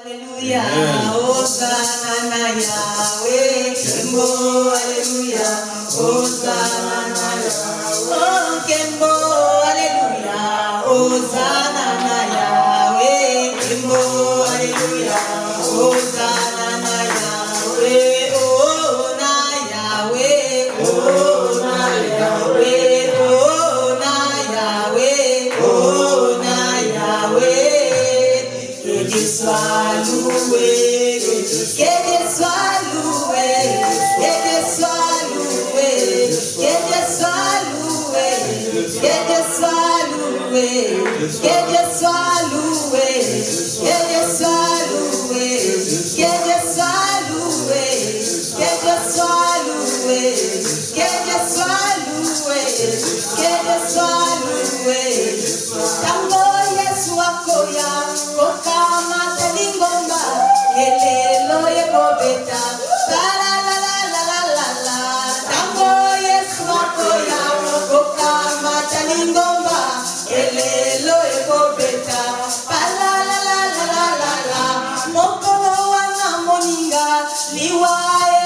Alléluia, Hosanna Yahweh, Kembo, Alléluia, Hosanna Yahweh, oh Kembo, Alléluia, Hosanna Yahweh, Kembo, Alléluia, Hosanna Yahweh, oh na Yahweh, oh na Yahweh, oh na Yahweh, oh na Yahweh. Que Dieu soit loué, que Dieu soit loué, que Dieu soit loué, que Dieu soit loué, que Dieu soit loué, que Dieu soit loué, que Dieu soit loué, que Dieu soit loué, que Dieu soit loué, que Dieu soit loué, que Dieu soit loué. Tango Yesu akoya, kokama telingomba, elelo yekobeta, la la la la la la la. Tango Yesu akoya, kokama telingomba, elelo yekobeta, la la la la la la la. Mokolo wana moninga, liwa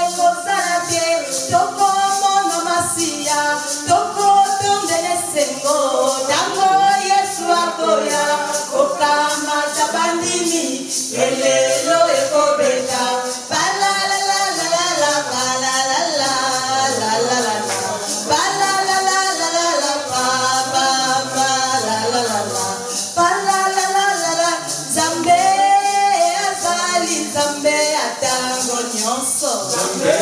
ekosarate, toko mono masia, toko tondele sengo. Tango Yesu akoya, kokama tabandini, elelo ekobeta, la la la la la la la la la la la la, la la la la la la la, la la la la, Zambe azali, Zambe atango nyonso, Zambe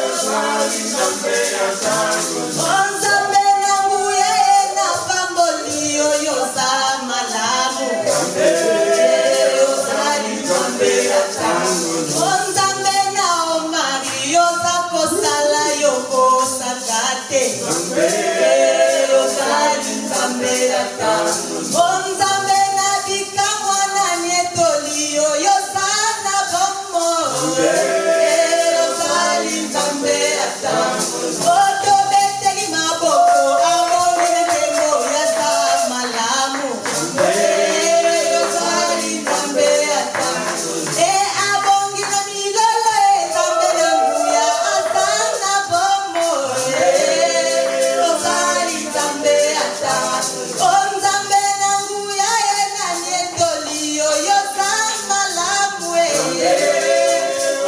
azali, Zambe atango nyonso. Zambe nanguye na pamboli oyo za malamu, Zambe azali, Zambe atango nyonso. Zambe na omari yo za kosala yo kosakate, Zambe azali, Zambe atango nyonso. Zambe na bikamwa na nyetoli oyo sana bomo, Zambe azali, Zambe atango nyonso. Otobeteli maboko amone tembo ya za malamu, Zambe azali, Zambe atango nyonso. Abongi na milolo Zambe na nguya asana bomo, azali, Zambe atango nyonso. Zambe na nguya na nyetoli oyo za malamu,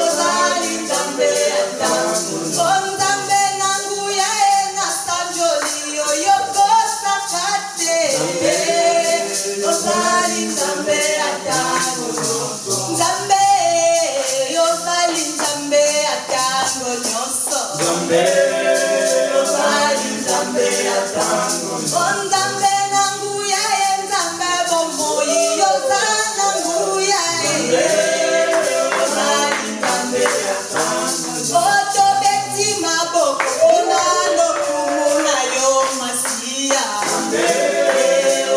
azali, Zambe atango nyonso. Zambe na nguya na sanjoli oyo kosakate, azali, Zambe atango nyonso. Zambe azali, Zambe atango nyonso. Zambe azali, Zambe atango nyonso. Zambe na nguya Zambe bomoi yoza na nguya, azali, Zambe atango nyonso. Otobeti maboko unalo kumuna yo masia, Zambe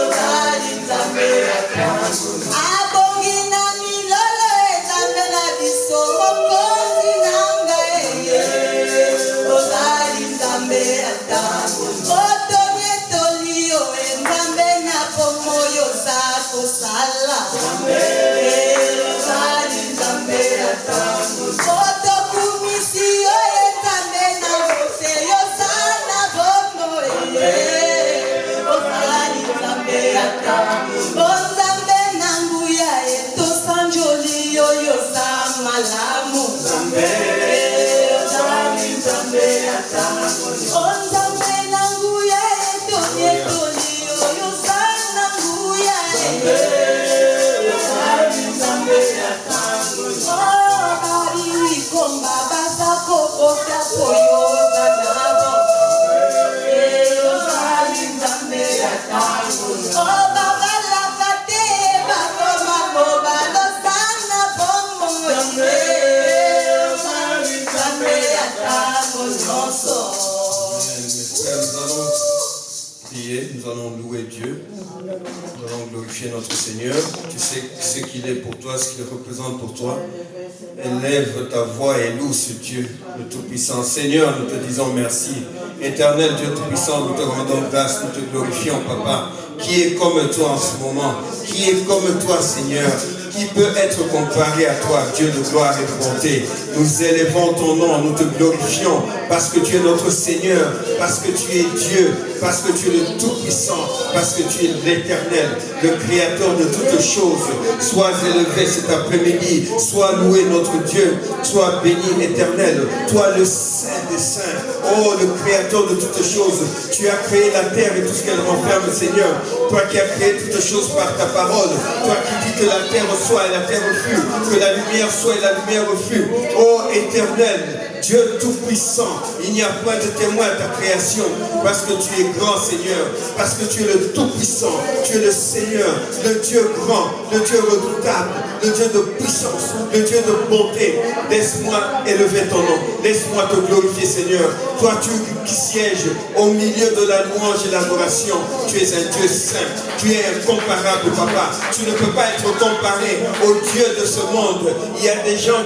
azali, Zambe atango nyonso. Abongi na milolo Zambe na biso mokonzi nanga, azali, Zambe atango nyonso. Otonyetolio Zambe na bomo yo za kosala, Zambe azali, Zambe atango nyonso. Otokumisi yo Zambe na bose yo sana bomo, azali, Zambe atango nyonso. Zambe na nguya tosanjoli yo za malamu, Zambe azali, Zambe atango nyonso. Zambe na nguya tonyetoli yo sana nguya, azali, Zambe atango nyonso. Bari wikomba basako kota koyo zanabo, azali, Zambe atango nyonso. Baba lakate bakoma boba lo sana bomo, azali, Zambe atango nyonso. Mes frères, nous allons prier, nous allons louer Dieu, nous allons glorifier notre Seigneur. Tu sais ce qu'il est pour toi, ce qu'il représente pour toi. Élève ta voix et loue ce Dieu, le Tout-Puissant. Seigneur, nous te disons merci. Éternel Dieu Tout-Puissant, nous te rendons grâce, nous te glorifions, Papa. Qui est comme toi en ce moment? Qui est comme toi, Seigneur? Qui peut être comparé à toi, Dieu de gloire et de bonté? Nous élevons ton nom, nous te glorifions parce que tu es notre Seigneur, parce que tu es Dieu, parce que tu es le Tout-Puissant, parce que tu es l'Éternel, le Créateur de toutes choses. Sois élevé cet après-midi, sois loué notre Dieu, sois béni éternel, toi le Saint des Saints, oh le Créateur de toutes choses. Tu as créé la terre et tout ce qu'elle renferme, Seigneur. Toi qui as créé toutes choses par ta parole, toi qui dis que la terre soit et la terre fut, que la lumière soit et la lumière fut. Oh éternel, Dieu tout-puissant, il n'y a point de témoin à ta création, parce que tu es grand Seigneur, parce que tu es le tout-puissant, tu es le Seigneur, le Dieu grand, le Dieu redoutable, le Dieu de puissance, le Dieu de bonté. Laisse-moi élever ton nom, laisse-moi te glorifier Seigneur. Toi qui sièges au milieu de la louange et l'adoration, tu es un Dieu saint, tu es incomparable Papa. Tu ne peux pas être comparé au Dieu de ce monde. Il y a des gens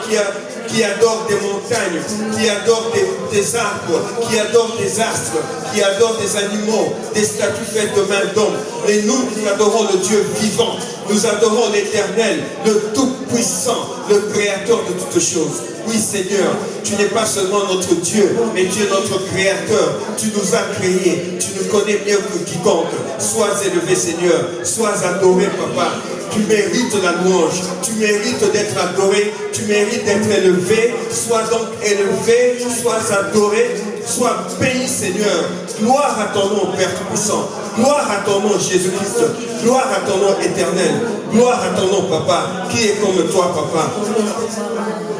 qui adorent des montagnes, qui adorent des arbres, qui adorent des astres, qui adorent des animaux, des statues faites de main d'homme. Mais nous adorons le Dieu vivant, nous adorons l'Éternel, le Tout-Puissant, le Créateur de toutes choses. Oui Seigneur, tu n'es pas seulement notre Dieu, mais tu es notre Créateur. Tu nous as créés, tu nous connais mieux que quiconque. Sois élevé Seigneur, sois adoré Papa. Tu mérites la louange, tu mérites d'être adoré, tu mérites d'être élevé. Sois donc élevé, sois adoré, sois béni Seigneur. Gloire à ton nom Père Tout-Puissant, gloire à ton nom Jésus-Christ, gloire à ton nom éternel, gloire à ton nom Papa. Qui est comme toi Papa?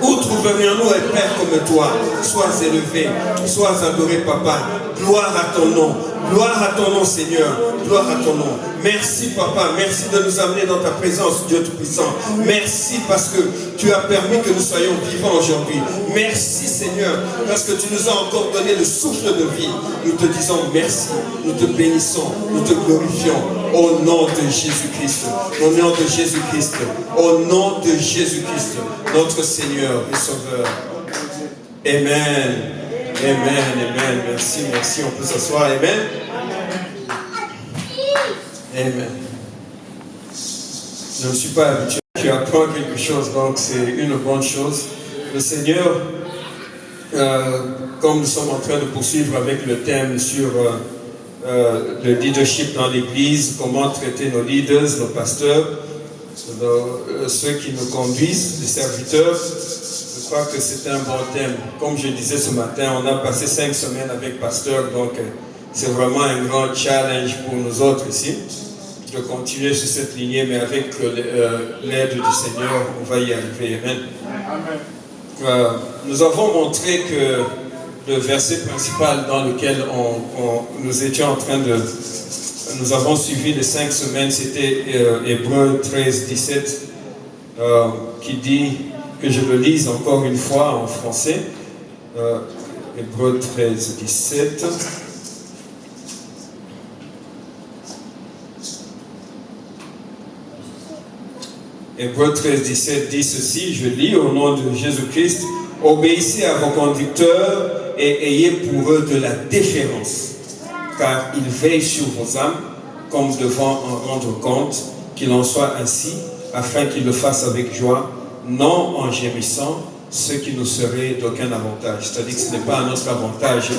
Où trouverions-nous un Père comme toi? Sois élevé, sois adoré Papa. Gloire à ton nom, gloire à ton nom Seigneur, gloire à ton nom. Merci Papa, merci de nous amener dans ta présence Dieu Tout-Puissant. Merci parce que tu as permis que nous soyons vivants aujourd'hui. Merci Seigneur parce que tu nous as encore donné le souffle de vie. Nous te disons merci, nous te bénissons, nous te glorifions au nom de Jésus-Christ, au nom de Jésus-Christ, au nom de Jésus-Christ, notre Seigneur et Sauveur. Amen. Amen, amen. Merci, merci. On peut s'asseoir. Amen. Amen. Je ne suis pas habitué. Tu apprends quelque chose, donc c'est une bonne chose. Le Seigneur, comme nous sommes en train de poursuivre avec le thème sur le leadership dans l'Église, comment traiter nos leaders, nos pasteurs, ceux qui nous conduisent, les serviteurs, je crois que c'est un bon thème. Comme je disais ce matin, on a passé 5 semaines avec pasteur, donc c'est vraiment un grand challenge pour nous autres ici de continuer sur cette lignée, mais avec l'aide du Seigneur, on va y arriver. Amen. Nous avons montré que le verset principal dans lequel nous étions en train de... Nous avons suivi les 5 semaines, c'était Hébreux 13, 17, qui dit, que je le lise encore une fois en français, Hébreux 13, 17. Hébreux 13, 17 dit ceci, je lis au nom de Jésus-Christ, obéissez à vos conducteurs et ayez pour eux de la déférence, car ils veillent sur vos âmes, comme devant en rendre compte, qu'il en soit ainsi, afin qu'ils le fassent avec joie, non en gémissant, ce qui nous serait d'aucun avantage. C'est-à-dire que ce n'est pas à notre avantage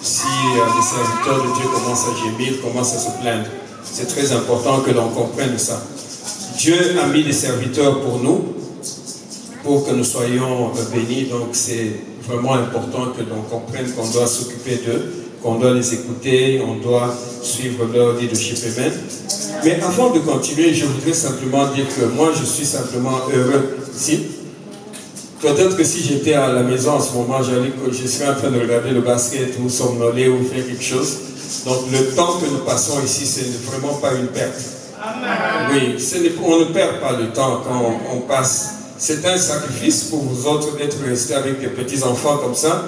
si les serviteurs de Dieu commencent à gémir, commencent à se plaindre. C'est très important que l'on comprenne ça. Dieu a mis des serviteurs pour nous, pour que nous soyons bénis. Donc c'est vraiment important que l'on comprenne qu'on doit s'occuper d'eux, qu'on doit les écouter, on doit suivre leur leadership. Amen. Mais avant de continuer, je voudrais simplement dire que moi, je suis simplement heureux ici. Peut-être que si j'étais à la maison en ce moment, je serais en train de regarder le basket ou somnoler ou faire quelque chose. Donc le temps que nous passons ici, ce n'est vraiment pas une perte. Oui, on ne perd pas le temps quand on passe. C'est un sacrifice pour vous autres d'être restés avec des petits-enfants comme ça,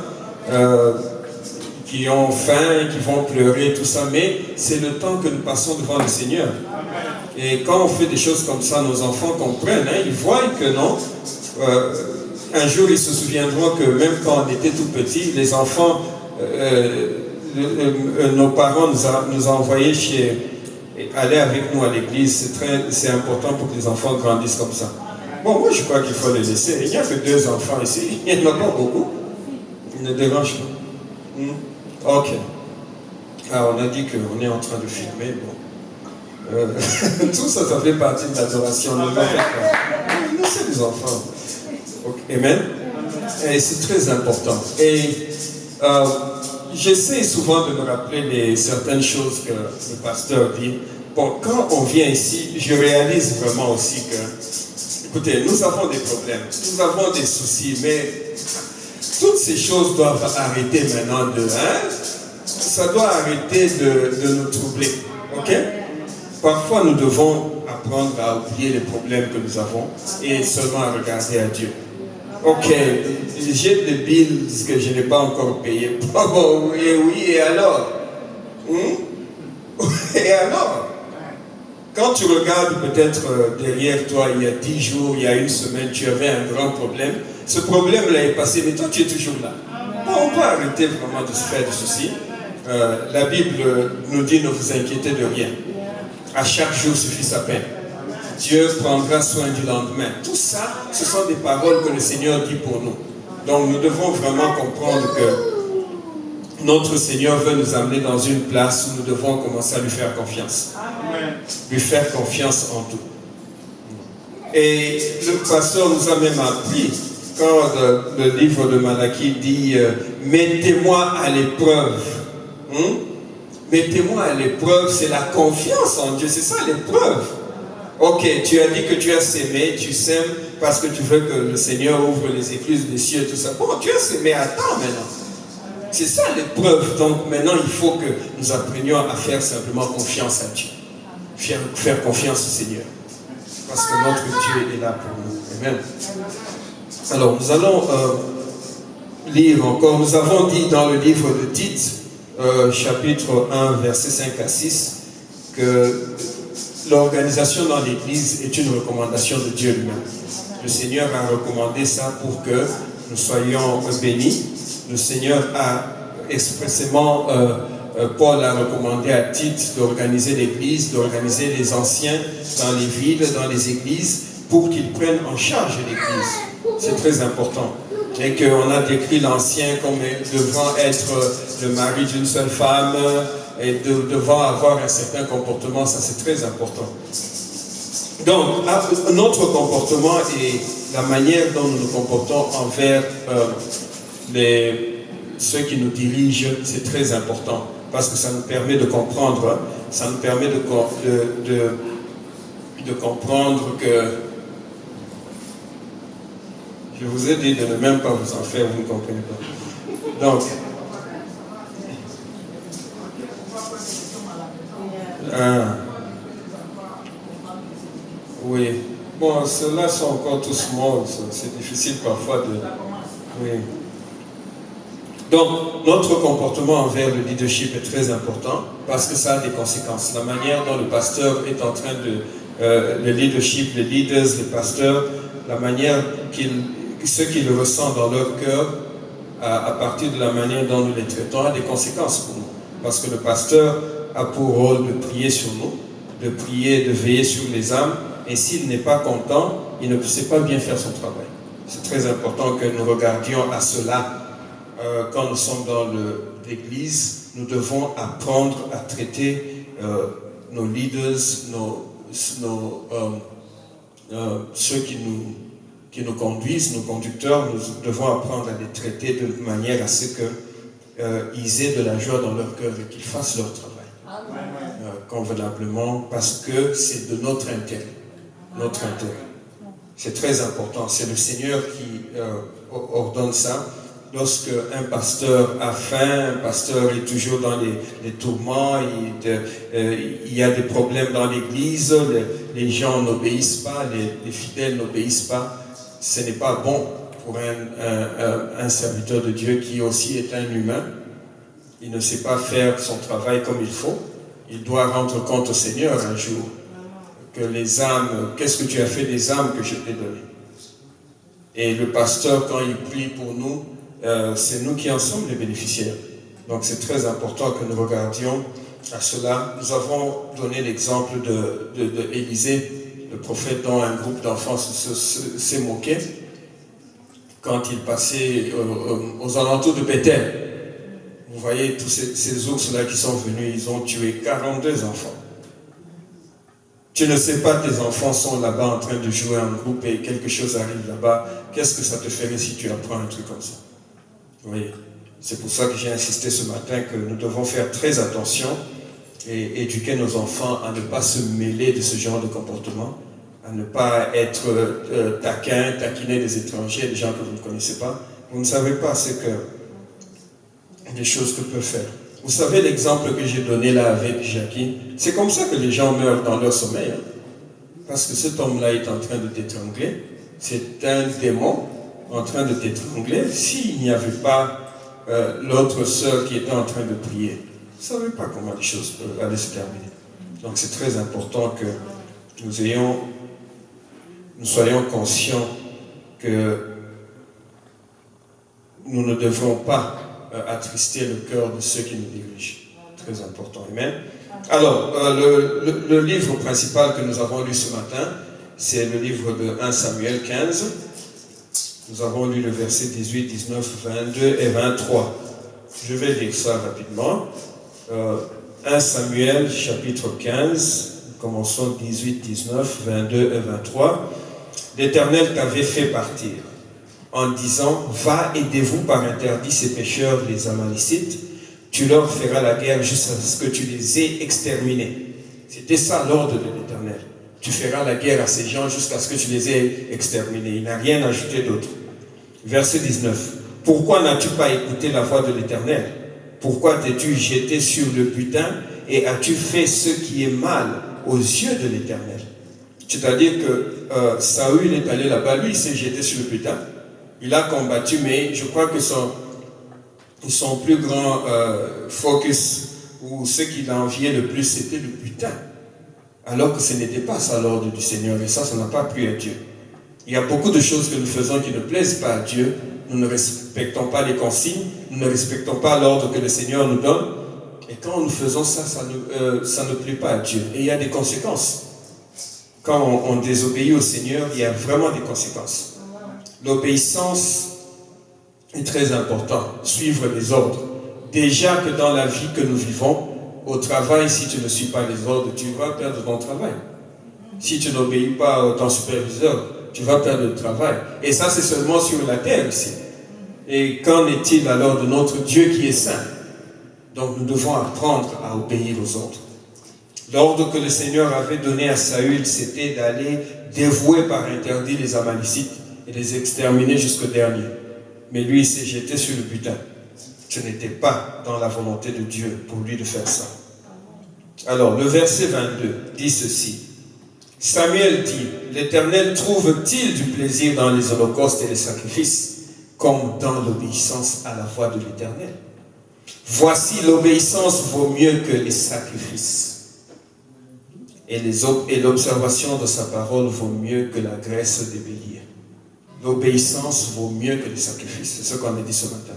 qui ont faim, qui vont pleurer, tout ça, mais c'est le temps que nous passons devant le Seigneur. Et quand on fait des choses comme ça, nos enfants comprennent, ils voient que non. Un jour, ils se souviendront que même quand on était tout petits, les enfants, nos parents nous ont envoyés aller avec nous à l'église. C'est important pour que les enfants grandissent comme ça. Bon, moi, je crois qu'il faut les laisser. Il n'y a que 2 enfants ici. Il n'y en a pas beaucoup. Ils ne dérangent pas. Ok. Ah, on a dit qu'on est en train de filmer. Bon. Tout ça, ça fait partie de l'adoration. Ne le faites pas. Laissez les enfants. Okay. Amen. Et c'est très important. Et j'essaie souvent de me rappeler certaines choses que le pasteur dit. Bon, quand on vient ici, je réalise vraiment aussi que, écoutez, nous avons des problèmes, nous avons des soucis, mais toutes ces choses doivent arrêter maintenant ça doit arrêter de nous troubler, ok? Parfois, nous devons apprendre à oublier les problèmes que nous avons et seulement à regarder à Dieu. Ok, j'ai des bills que je n'ai pas encore payés. Bon, et alors? Et alors? Quand tu regardes peut-être derrière toi, il y a 10 jours, il y a 1 semaine, tu avais un grand problème. Ce problème-là est passé, mais toi tu es toujours là. Bon, on peut arrêter vraiment de se faire de soucis. La Bible nous dit ne vous inquiétez de rien. À chaque jour suffit sa peine. Dieu prendra soin du lendemain. Tout ça, ce sont des paroles que le Seigneur dit pour nous. Donc nous devons vraiment comprendre que notre Seigneur veut nous amener dans une place où nous devons commencer à lui faire confiance. Lui faire confiance en tout. Et le pasteur nous a même appris, quand le livre de Malachie dit « Mettez-moi à l'épreuve ». Mettez-moi à l'épreuve, c'est la confiance en Dieu, c'est ça l'épreuve. Ok, tu as dit que tu as sémé, tu sèmes parce que tu veux que le Seigneur ouvre les écluses des cieux et tout ça. Bon, tu as sémé, attends maintenant. C'est ça l'épreuve. Donc maintenant, il faut que nous apprenions à faire simplement confiance à Dieu. Faire confiance au Seigneur. Parce que notre Dieu est là pour nous. Amen. Alors, nous allons lire encore. Nous avons dit dans le livre de Tite, chapitre 1, versets 5 à 6, que l'organisation dans l'Église est une recommandation de Dieu lui-même. Le Seigneur a recommandé ça pour que nous soyons bénis. Le Seigneur a expressément, Paul a recommandé à Tite d'organiser l'Église, d'organiser les anciens dans les villes, dans les églises, pour qu'ils prennent en charge l'Église. C'est très important. Et qu'on a décrit l'ancien comme devant être le mari d'une seule femme et devant avoir un certain comportement, ça c'est très important. Donc, notre comportement et la manière dont nous nous comportons envers ceux qui nous dirigent, c'est très important. Parce que ça nous permet de comprendre, ça nous permet de comprendre que je vous ai dit de ne même pas vous en faire, vous ne comprenez pas. Donc, oui. Bon, ceux-là sont encore tous morts, c'est difficile parfois de... Oui. Donc, notre comportement envers le leadership est très important parce que ça a des conséquences. La manière dont le pasteur est en train de... le leadership, les leaders, les pasteurs, la manière ce qu'ils ressentent dans leur cœur, à partir de la manière dont nous les traitons, a des conséquences pour nous. Parce que le pasteur a pour rôle de prier sur nous, de prier, de veiller sur les âmes, et s'il n'est pas content, il ne sait pas bien faire son travail. C'est très important que nous regardions à cela. Quand nous sommes dans l'église, nous devons apprendre à traiter nos leaders, ceux qui nous conduisent, nos conducteurs. Nous devons apprendre à les traiter de manière à ce qu'ils aient de la joie dans leur cœur et qu'ils fassent leur travail convenablement, parce que c'est de notre intérêt. Notre intérêt. C'est très important. C'est le Seigneur qui ordonne ça. Lorsque un pasteur a faim, un pasteur est toujours dans les tourments, il y a des problèmes dans l'église, les gens n'obéissent pas, les fidèles n'obéissent pas, ce n'est pas bon pour un serviteur de Dieu qui aussi est un humain. Il ne sait pas faire son travail comme il faut. Il doit rendre compte au Seigneur un jour que les âmes, qu'est-ce que tu as fait des âmes que je t'ai données? Et le pasteur, quand il prie pour nous, c'est nous qui en sommes les bénéficiaires. Donc c'est très important que nous regardions à cela. Nous avons donné l'exemple d'Élisée le prophète dont un groupe d'enfants s'est moqué quand il passait aux alentours de Bethel. Vous voyez tous ces ours-là qui sont venus, ils ont tué 42 enfants. Tu ne sais pas, tes enfants sont là-bas en train de jouer en groupe et quelque chose arrive là-bas. Qu'est-ce que ça te ferait si tu apprends un truc comme ça? Vous voyez, c'est pour ça que j'ai insisté ce matin que nous devons faire très attention et éduquer nos enfants à ne pas se mêler de ce genre de comportement, à ne pas être taquiner des étrangers, des gens que vous ne connaissez pas. Vous ne savez pas ce que des choses que peuvent faire. Vous savez l'exemple que j'ai donné là avec Jackie, c'est comme ça que les gens meurent dans leur sommeil. Hein. Parce que cet homme-là est en train de t'étrangler, c'est un démon en train de t'étrangler. S'il n'y avait pas l'autre sœur qui était en train de prier, vous ne savez pas comment les choses peuvent aller se terminer. Donc c'est très important que nous soyons conscients que nous ne devons pas attrister le cœur de ceux qui nous dirigent. Très important. Amen. Alors, le livre principal que nous avons lu ce matin, c'est le livre de 1 Samuel 15. Nous avons lu le verset 18, 19, 22 et 23. Je vais lire ça rapidement. 1 Samuel chapitre 15, commençons 18, 19, 22 et 23. L'Éternel t'avait fait partir en disant, va, aidez-vous par interdit ces pécheurs, les Amalécites, tu leur feras la guerre jusqu'à ce que tu les aies exterminés. C'était ça l'ordre de l'Éternel. Tu feras la guerre à ces gens jusqu'à ce que tu les aies exterminés. Il n'a rien ajouté d'autre. Verset 19. Pourquoi n'as-tu pas écouté la voix de l'Éternel? Pourquoi t'es-tu jeté sur le butin et as-tu fait ce qui est mal aux yeux de l'Éternel? C'est-à-dire que Saül est allé là-bas, lui il s'est jeté sur le butin. Il a combattu, mais je crois que son plus grand focus, ou ce qu'il a envié le plus, c'était le butin. Alors que ce n'était pas ça l'ordre du Seigneur, et ça n'a pas plu à Dieu. Il y a beaucoup de choses que nous faisons qui ne plaisent pas à Dieu. Nous ne respectons pas les consignes, nous ne respectons pas l'ordre que le Seigneur nous donne. Et quand nous faisons ça, ça ne plaît pas à Dieu. Et il y a des conséquences. Quand on désobéit au Seigneur, il y a vraiment des conséquences. L'obéissance est très importante. Suivre les ordres. Déjà que dans la vie que nous vivons, au travail, si tu ne suis pas les ordres, tu vas perdre ton travail. Si tu n'obéis pas à ton superviseur, tu vas perdre le travail. Et ça, c'est seulement sur la terre ici. Et qu'en est-il alors de notre Dieu qui est saint? Donc nous devons apprendre à obéir aux ordres. L'ordre que le Seigneur avait donné à Saül, c'était d'aller dévouer par interdit les Amalécites et les exterminer jusqu'au dernier. Mais lui, il s'est jeté sur le butin. Ce n'était pas dans la volonté de Dieu pour lui de faire ça. Alors, le verset 22 dit ceci. Samuel dit, l'Éternel trouve-t-il du plaisir dans les holocaustes et les sacrifices, comme dans l'obéissance à la voix de l'Éternel? Voici, l'obéissance vaut mieux que les sacrifices. Et l'observation de sa parole vaut mieux que la graisse des béliers. L'obéissance vaut mieux que les sacrifices. C'est ce qu'on a dit ce matin.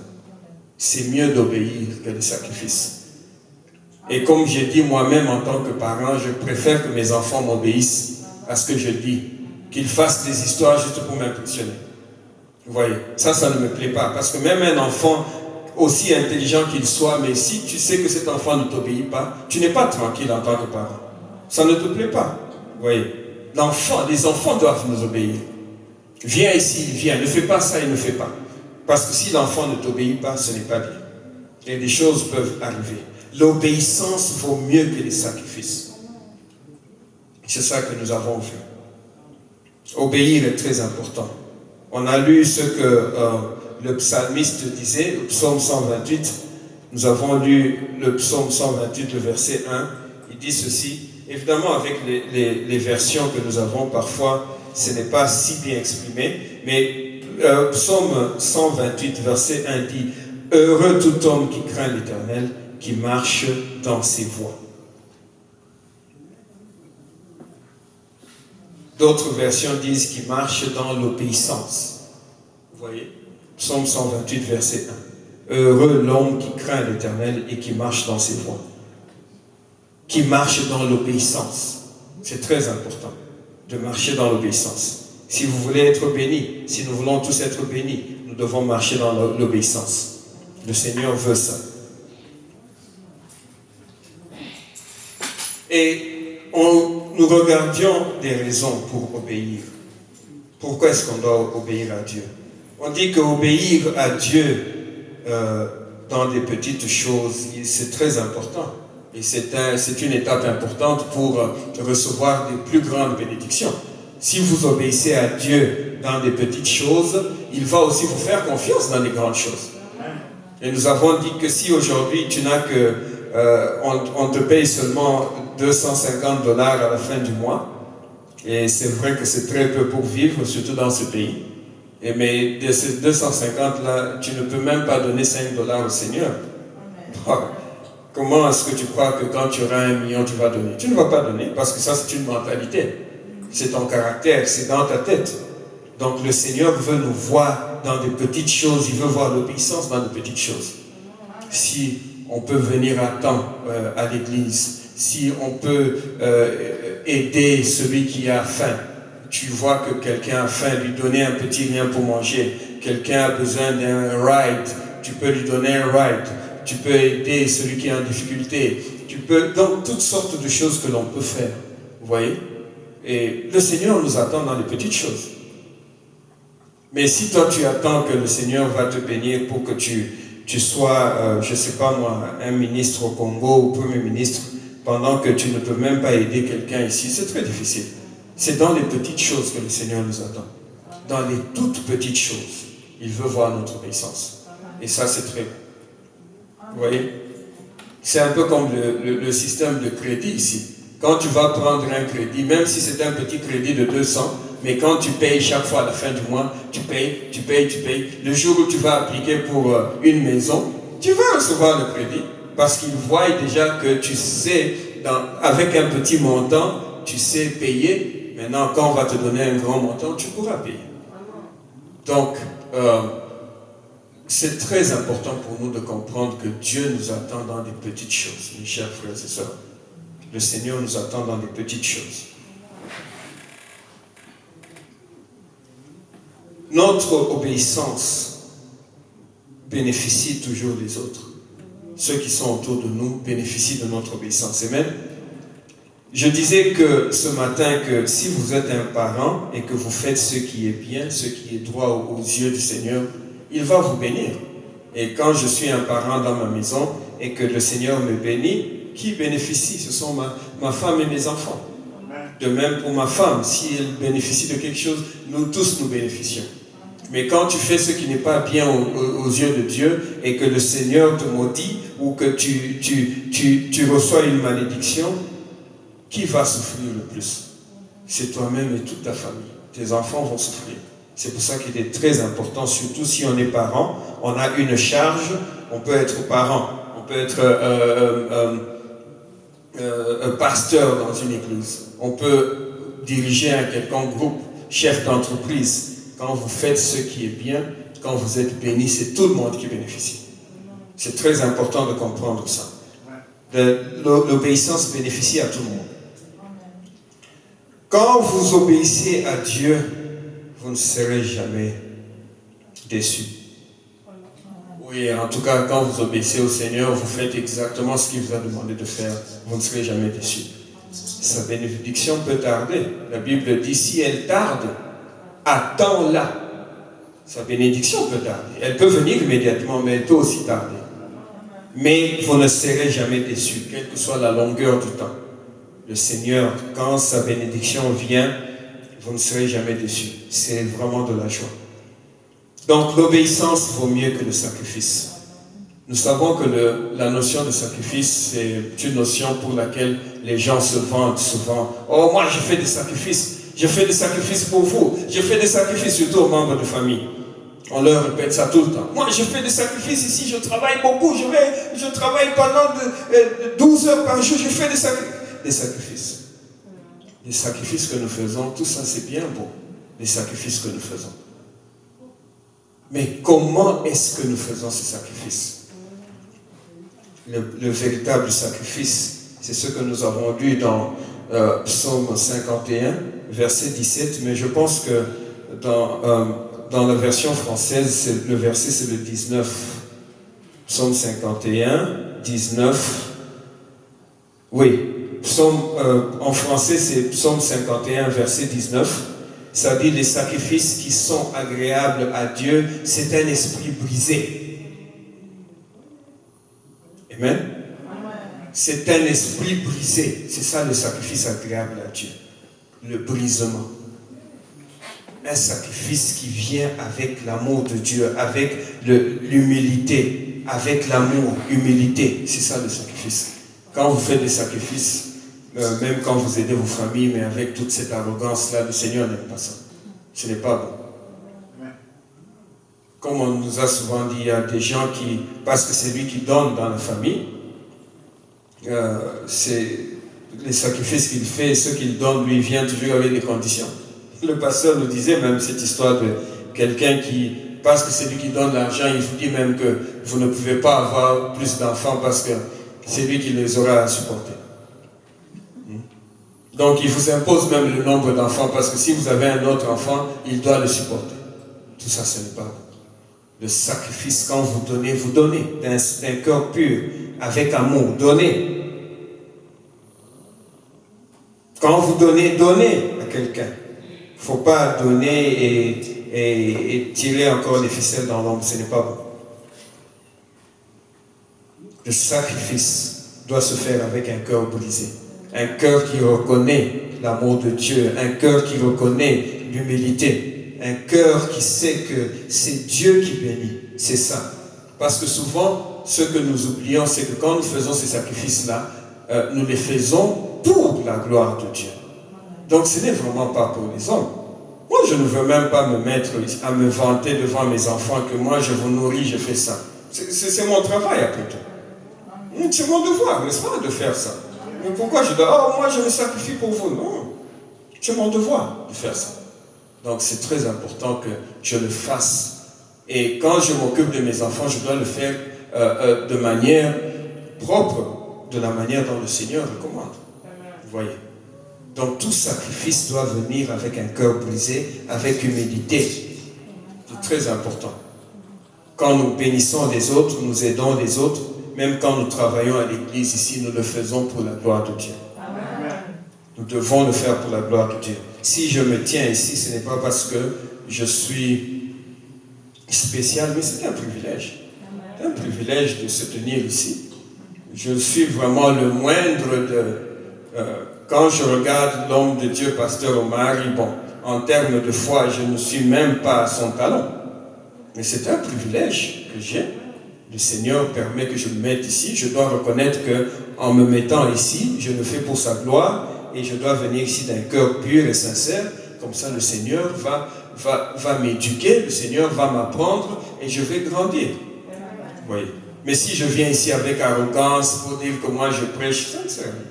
C'est mieux d'obéir que les sacrifices. Et comme j'ai dit moi-même en tant que parent, je préfère que mes enfants m'obéissent à ce que je dis, qu'ils fassent des histoires juste pour m'impressionner. Vous voyez, ça ne me plaît pas. Parce que même un enfant, aussi intelligent qu'il soit, mais si tu sais que cet enfant ne t'obéit pas, tu n'es pas tranquille en tant que parent. Ça ne te plaît pas. Vous voyez, les enfants doivent nous obéir. Viens ici, viens, ne fais pas ça, il ne fait pas. Parce que si l'enfant ne t'obéit pas, ce n'est pas bien. Et des choses peuvent arriver. L'obéissance vaut mieux que les sacrifices. C'est ça que nous avons vu. Obéir est très important. On a lu ce que le psalmiste disait, le psaume 128. Nous avons lu le psaume 128, le verset 1. Il dit ceci. Évidemment, avec les versions que nous avons, parfois, ce n'est pas si bien exprimé, mais psaume 128, verset 1 dit « Heureux tout homme qui craint l'Éternel, qui marche dans ses voies. » D'autres versions disent « qui marche dans l'obéissance. » Vous voyez, psaume 128, verset 1. « Heureux l'homme qui craint l'Éternel et qui marche dans ses voies. » Qui marche dans l'obéissance. C'est très important. de marcher dans l'obéissance. Si vous voulez être bénis, si nous voulons tous être bénis, nous devons marcher dans l'obéissance. Le Seigneur veut ça. Et nous regardions des raisons pour obéir. Pourquoi est-ce qu'on doit obéir à Dieu? On dit qu'obéir à Dieu dans des petites choses, c'est très important. Et c'est une étape importante pour recevoir des plus grandes bénédictions. Si vous obéissez à Dieu dans des petites choses, il va aussi vous faire confiance dans les grandes choses. Et nous avons dit que si aujourd'hui tu n'as que, on te paye seulement $250 à la fin du mois, et c'est vrai que c'est très peu pour vivre, surtout dans ce pays. Mais de ces 250 là, tu ne peux même pas donner $5 au Seigneur. Comment est-ce que tu crois que quand tu auras 1 million, tu vas donner? Tu ne vas pas donner, parce que ça c'est une mentalité. C'est ton caractère, c'est dans ta tête. Donc le Seigneur veut nous voir dans des petites choses, il veut voir l'obéissance dans des petites choses. Si on peut venir à temps à l'église, si on peut aider celui qui a faim, tu vois que quelqu'un a faim, lui donner un petit rien pour manger, quelqu'un a besoin d'un ride, tu peux lui donner un ride, tu peux aider celui qui est en difficulté, tu peux, donc toutes sortes de choses que l'on peut faire, vous voyez? Et le Seigneur nous attend dans les petites choses. Mais si toi tu attends que le Seigneur va te bénir pour que tu sois, je ne sais pas moi, un ministre au Congo ou premier ministre, pendant que tu ne peux même pas aider quelqu'un ici, c'est très difficile. C'est dans les petites choses que le Seigneur nous attend. Dans les toutes petites choses, il veut voir notre obéissance. Et ça, c'est très bon. Vous voyez? C'est un peu comme le système de crédit ici. Quand tu vas prendre un crédit, même si c'est un petit crédit de 200, mais quand tu payes chaque fois à la fin du mois, tu payes. Le jour où tu vas appliquer pour une maison, tu vas recevoir le crédit parce qu'ils voient déjà que tu sais, avec un petit montant, tu sais payer. Maintenant, quand on va te donner un grand montant, tu pourras payer. Donc, c'est très important pour nous de comprendre que Dieu nous attend dans des petites choses, mes chers frères et sœurs. Le Seigneur nous attend dans des petites choses. Notre obéissance bénéficie toujours des autres. Ceux qui sont autour de nous bénéficient de notre obéissance. Amen. Je disais que ce matin que si vous êtes un parent et que vous faites ce qui est bien, ce qui est droit aux yeux du Seigneur, il va vous bénir. Et quand je suis un parent dans ma maison et que le Seigneur me bénit, qui bénéficie? Ce sont ma femme et mes enfants. De même pour ma femme, si elle bénéficie de quelque chose, nous tous nous bénéficions. Mais quand tu fais ce qui n'est pas bien aux yeux de Dieu et que le Seigneur te maudit ou que tu reçois une malédiction, qui va souffrir le plus? C'est toi-même et toute ta famille. Tes enfants vont souffrir. C'est pour ça qu'il est très important, surtout si on est parent, on a une charge, on peut être parent, on peut être pasteur dans une église, on peut diriger un quelconque groupe, chef d'entreprise. Quand vous faites ce qui est bien, quand vous êtes béni, c'est tout le monde qui bénéficie. C'est très important de comprendre ça. L'obéissance bénéficie à tout le monde. Quand vous obéissez à Dieu, vous ne serez jamais déçus. Oui, en tout cas, quand vous obéissez au Seigneur, vous faites exactement ce qu'il vous a demandé de faire. Vous ne serez jamais déçus. Sa bénédiction peut tarder. La Bible dit, si elle tarde, attends-la. Sa bénédiction peut tarder. Elle peut venir immédiatement, mais elle peut aussi tarder. Mais vous ne serez jamais déçus, quelle que soit la longueur du temps. Le Seigneur, quand sa bénédiction vient, vous ne serez jamais déçus. C'est vraiment de la joie. Donc l'obéissance vaut mieux que le sacrifice. Nous savons que la notion de sacrifice, c'est une notion pour laquelle les gens se vantent souvent. Oh, moi je fais des sacrifices. Je fais des sacrifices pour vous. Je fais des sacrifices surtout aux membres de famille. On leur répète ça tout le temps. Moi je fais des sacrifices ici, je travaille beaucoup. Je travaille pendant 12 heures par jour. Je fais des sacrifices. Les sacrifices que nous faisons, tout ça c'est bien beau. Les sacrifices que nous faisons. Mais comment est-ce que nous faisons ces sacrifices? Le véritable sacrifice, c'est ce que nous avons lu dans Psaume 51, verset 17, mais je pense que dans la version française, le verset c'est le 19. Psaume 51, 19. Oui, en français c'est Psaume 51, verset 19. Ça dit, les sacrifices qui sont agréables à Dieu, c'est un esprit brisé. Amen. C'est un esprit brisé. C'est ça le sacrifice agréable à Dieu. Le brisement. Un sacrifice qui vient avec l'amour de Dieu, avec l'humilité, avec l'amour, humilité. C'est ça le sacrifice. Quand vous faites des sacrifices, même quand vous aidez vos familles, mais avec toute cette arrogance-là, le Seigneur n'aime pas ça. Ce n'est pas bon. Comme on nous a souvent dit, il y a des gens qui, parce que c'est lui qui donne dans la famille, c'est les sacrifices qu'il fait, ceux qu'il donne, lui vient toujours avec des conditions. Le pasteur nous disait même cette histoire de quelqu'un qui, parce que c'est lui qui donne l'argent, il vous dit même que vous ne pouvez pas avoir plus d'enfants parce que c'est lui qui les aura à supporter. Donc il vous impose même le nombre d'enfants parce que si vous avez un autre enfant, il doit le supporter. Tout ça, ce n'est pas bon. Le sacrifice, quand vous donnez d'un cœur pur, avec amour, donnez. Quand vous donnez à quelqu'un. Il ne faut pas donner et tirer encore les ficelles dans l'ombre, ce n'est pas bon. Le sacrifice doit se faire avec un cœur brisé. Un cœur qui reconnaît l'amour de Dieu, un cœur qui reconnaît l'humilité, un cœur qui sait que c'est Dieu qui bénit. C'est ça. Parce que souvent, ce que nous oublions, c'est que quand nous faisons ces sacrifices-là, nous les faisons pour la gloire de Dieu. Donc ce n'est vraiment pas pour les hommes. Moi, je ne veux même pas me mettre à me vanter devant mes enfants que moi, je vous nourris, je fais ça. C'est mon travail après tout. C'est mon devoir, n'est-ce pas, de faire ça. Mais pourquoi je dois, moi je me sacrifie pour vous? Non, c'est mon devoir de faire ça. Donc c'est très important que je le fasse. Et quand je m'occupe de mes enfants, je dois le faire de manière propre, de la manière dont le Seigneur recommande. Vous voyez? Donc tout sacrifice doit venir avec un cœur brisé, avec humilité. C'est très important. Quand nous bénissons les autres, nous aidons les autres, même quand nous travaillons à l'église ici, nous le faisons pour la gloire de Dieu. Amen. Nous devons le faire pour la gloire de Dieu. Si je me tiens ici, ce n'est pas parce que je suis spécial, mais c'est un privilège. C'est un privilège de se tenir ici. Je suis vraiment le moindre de... quand je regarde l'homme de Dieu, pasteur Omar, bon, en termes de foi, je ne suis même pas à son talon. Mais c'est un privilège que j'ai. Le Seigneur permet que je me mette ici. Je dois reconnaître qu'en me mettant ici, je le fais pour sa gloire et je dois venir ici d'un cœur pur et sincère. Comme ça, le Seigneur va m'éduquer, le Seigneur va m'apprendre et je vais grandir. Vous voyez. Mais si je viens ici avec arrogance pour dire que moi je prêche, ça ne sert à rien.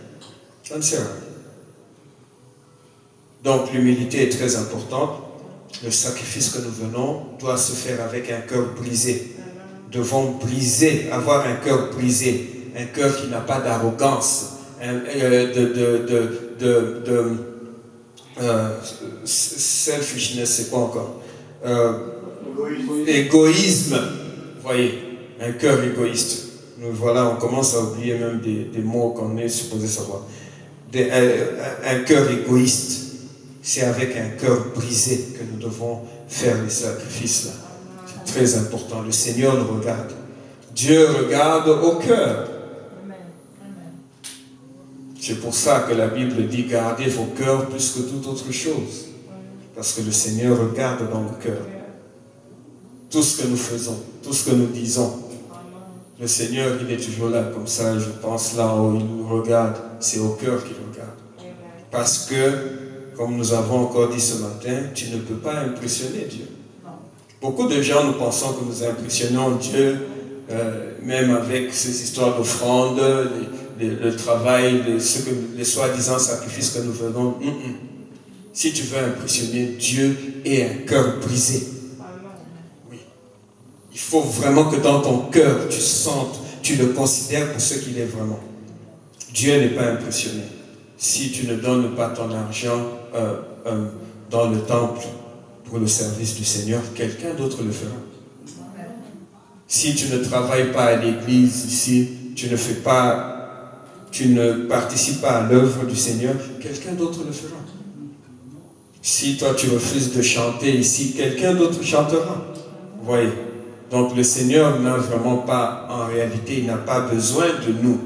Ça ne sert à rien. Donc l'humilité est très importante. Le sacrifice que nous venons doit se faire avec un cœur brisé. Nous devons briser, avoir un cœur brisé, un cœur qui n'a pas d'arrogance, selfishness, c'est quoi encore? Égoïsme. Vous voyez, un cœur égoïste. Nous voilà, on commence à oublier même des mots qu'on est supposé savoir. Un cœur égoïste. C'est avec un cœur brisé que nous devons faire les sacrifices là. C'est très important. Le Seigneur nous regarde. Dieu regarde au cœur. C'est pour ça que la Bible dit gardez vos cœurs plus que toute autre chose. Parce que le Seigneur regarde dans le cœur. Tout ce que nous faisons, tout ce que nous disons. Le Seigneur, il est toujours là, comme ça, je pense là où il nous regarde. C'est au cœur qu'il regarde. Parce que, comme nous avons encore dit ce matin, tu ne peux pas impressionner Dieu. Beaucoup de gens, nous pensons que nous impressionnons Dieu, même avec ces histoires d'offrandes, le travail, les soi-disant sacrifices que nous faisons. Si tu veux impressionner Dieu, aie un cœur brisé. Oui. Il faut vraiment que dans ton cœur, tu sentes, tu le considères pour ce qu'il est vraiment. Dieu n'est pas impressionné. si tu ne donnes pas ton argent dans le temple pour le service du Seigneur, quelqu'un d'autre le fera. Si tu ne travailles pas à l'église ici, tu ne participes pas à l'œuvre du Seigneur, quelqu'un d'autre le fera. Si toi tu refuses de chanter ici, quelqu'un d'autre chantera. Vous voyez? Donc le Seigneur n'a vraiment pas, en réalité, il n'a pas besoin de nous.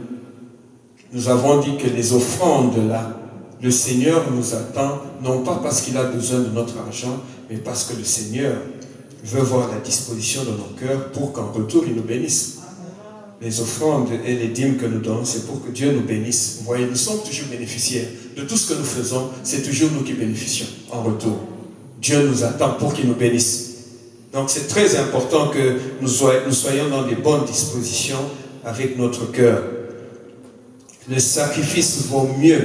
Nous avons dit que les offrandes là, le Seigneur nous attend, non pas parce qu'il a besoin de notre argent, mais parce que le Seigneur veut voir la disposition de nos cœurs pour qu'en retour il nous bénisse. Les offrandes et les dîmes que nous donnons, c'est pour que Dieu nous bénisse. Vous voyez, nous sommes toujours bénéficiaires. De tout ce que nous faisons, c'est toujours nous qui bénéficions en retour. Dieu nous attend pour qu'il nous bénisse. Donc c'est très important que nous soyons dans des bonnes dispositions avec notre cœur. Le sacrifice vaut mieux.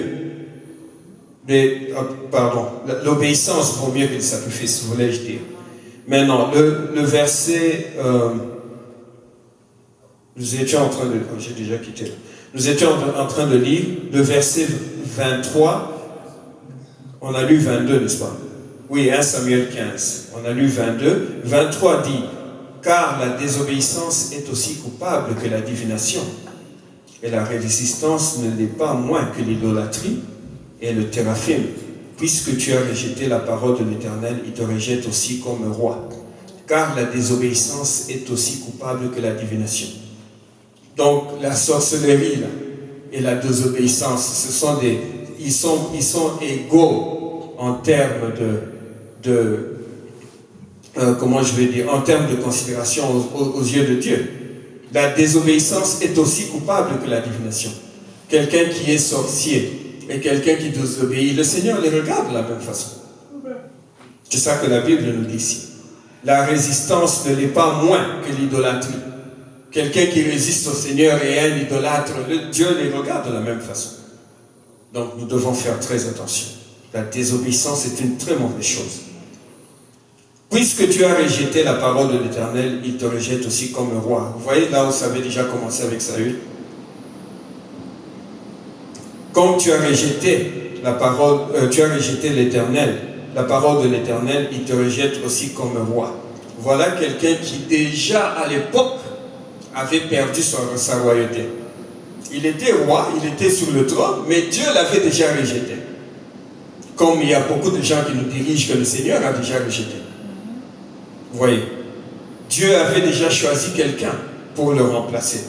L'obéissance vaut mieux que le sacrifice, voulais-je dire. Maintenant, le verset... nous étions en train de... Oh, j'ai déjà quitté. Nous étions en train de lire le verset 23. On a lu 22, n'est-ce pas? Oui, 1 Samuel 15. On a lu 22. 23 dit, « Car la désobéissance est aussi coupable que la divination, et la résistance ne l'est pas moins que l'idolâtrie et le téraphim. Puisque tu as rejeté la parole de l'Éternel, il te rejette aussi comme roi. Car la désobéissance est aussi coupable que la divination. » Donc la sorcellerie là, et la désobéissance, ils sont égaux en termes en termes de considération aux yeux de Dieu. La désobéissance est aussi coupable que la divination. Quelqu'un qui est sorcier et quelqu'un qui désobéit, le Seigneur les regarde de la même façon. C'est ça que la Bible nous dit ici. La résistance ne l'est pas moins que l'idolâtrie. Quelqu'un qui résiste au Seigneur et un idolâtre, Dieu les regarde de la même façon. Donc nous devons faire très attention. La désobéissance est une très mauvaise chose. Puisque tu as rejeté la parole de l'Éternel, il te rejette aussi comme un roi. Vous voyez là où ça avait déjà commencé avec Saül. Comme tu as rejeté la parole, tu as rejeté l'Éternel, la parole de l'Éternel, il te rejette aussi comme un roi. Voilà quelqu'un qui déjà à l'époque avait perdu sa royauté. Il était roi, il était sur le trône, mais Dieu l'avait déjà rejeté. Comme il y a beaucoup de gens qui nous dirigent que le Seigneur a déjà rejeté. Vous voyez, Dieu avait déjà choisi quelqu'un pour le remplacer.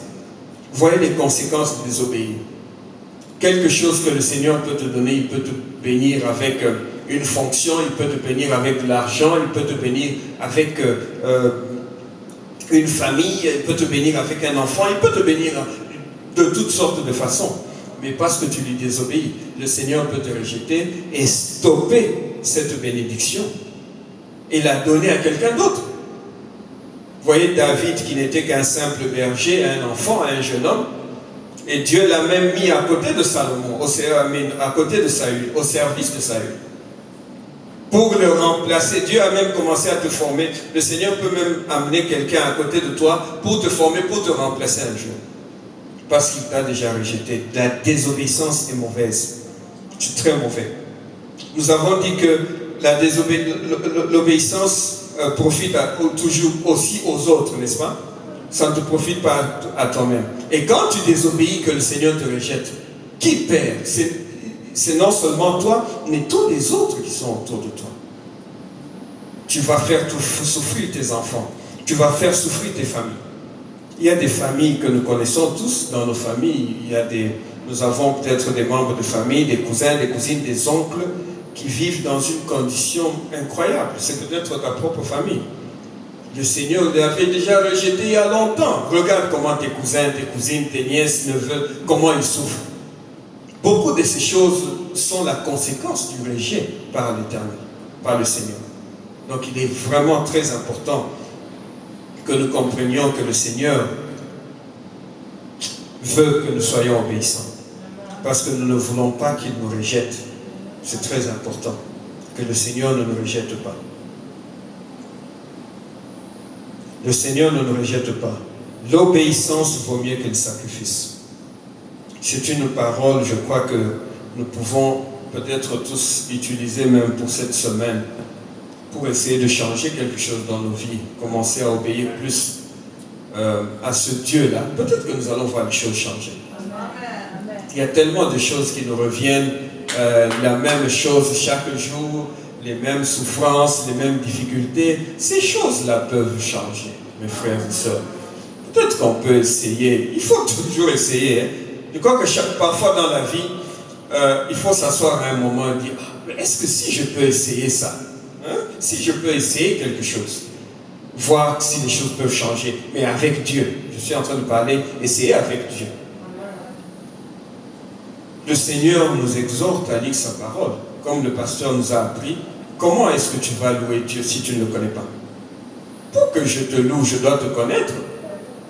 Vous voyez les conséquences de désobéir. Quelque chose que le Seigneur peut te donner, il peut te bénir avec une fonction, il peut te bénir avec de l'argent, il peut te bénir avec une famille, il peut te bénir avec un enfant, il peut te bénir de toutes sortes de façons. Mais parce que tu lui désobéis, le Seigneur peut te rejeter et stopper cette bénédiction et la donner à quelqu'un d'autre. Vous voyez David qui n'était qu'un simple berger, un enfant, un jeune homme, et Dieu l'a même mis à côté de Salomon, à côté de Saül, au service de Saül. Pour le remplacer, Dieu a même commencé à te former. Le Seigneur peut même amener quelqu'un à côté de toi pour te former, pour te remplacer un jour. Parce qu'il t'a déjà rejeté. La désobéissance est mauvaise. C'est très mauvais. Nous avons dit que l'obéissance profite toujours aussi aux autres, n'est-ce pas? Ça ne te profite pas à toi-même. Et quand tu désobéis, que le Seigneur te rejette, qui perd? C'est non seulement toi, mais tous les autres qui sont autour de toi. Tu vas faire souffrir tes enfants. Tu vas faire souffrir tes familles. Il y a des familles que nous connaissons tous dans nos familles. Nous avons peut-être des membres de famille, des cousins, des cousines, des oncles qui vivent dans une condition incroyable. C'est peut-être ta propre famille. Le Seigneur l'avait déjà rejeté il y a longtemps. Regarde comment tes cousins, tes cousines, tes nièces, neveux, comment ils souffrent. Beaucoup de ces choses sont la conséquence du rejet par l'Éternel, par le Seigneur. Donc il est vraiment très important que nous comprenions que le Seigneur veut que nous soyons obéissants. Parce que nous ne voulons pas qu'il nous rejette. C'est très important que le Seigneur ne nous rejette pas. Le Seigneur ne nous rejette pas. L'obéissance vaut mieux que le sacrifice. C'est une parole, je crois que nous pouvons peut-être tous utiliser même pour cette semaine, pour essayer de changer quelque chose dans nos vies, commencer à obéir plus à ce Dieu-là. Peut-être que nous allons voir les choses changer. Il y a tellement de choses qui nous reviennent, la même chose chaque jour, les mêmes souffrances, les mêmes difficultés. Ces choses-là peuvent changer, mes frères et sœurs. Peut-être qu'on peut essayer. Il faut toujours essayer. Hein. Je crois que parfois dans la vie, il faut s'asseoir à un moment et dire, est-ce que si je peux essayer ça, hein? Si je peux essayer quelque chose, voir si les choses peuvent changer, mais avec Dieu. Je suis en train de parler, essayer avec Dieu. Le Seigneur nous exhorte à lire sa parole, comme le pasteur nous a appris. Comment est-ce que tu vas louer Dieu si tu ne le connais pas? Pour que je te loue, je dois te connaître.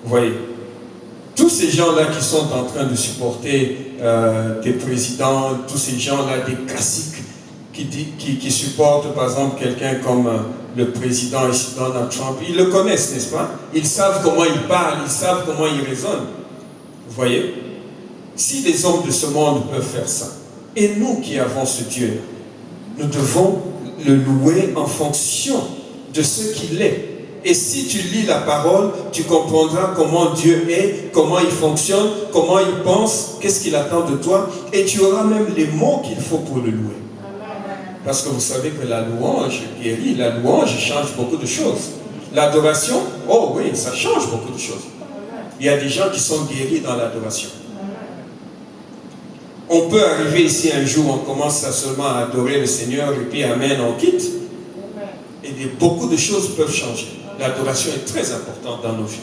Vous voyez, tous ces gens-là qui sont en train de supporter des présidents, tous ces gens-là, des classiques, qui supportent par exemple quelqu'un comme le président ici, Donald Trump, ils le connaissent, n'est-ce pas? Ils savent comment il parle, ils savent comment il raisonne. Vous voyez? Si les hommes de ce monde peuvent faire ça, et nous qui avons ce Dieu, nous devons le louer en fonction de ce qu'il est. Et si tu lis la parole, tu comprendras comment Dieu est, comment il fonctionne, comment il pense, qu'est-ce qu'il attend de toi, et tu auras même les mots qu'il faut pour le louer. Parce que vous savez que la louange guérit, la louange change beaucoup de choses. L'adoration, oh oui, ça change beaucoup de choses. Il y a des gens qui sont guéris dans l'adoration. On peut arriver ici un jour, on commence à seulement à adorer le Seigneur, et puis amen, on quitte. Et beaucoup de choses peuvent changer. L'adoration est très importante dans nos vies.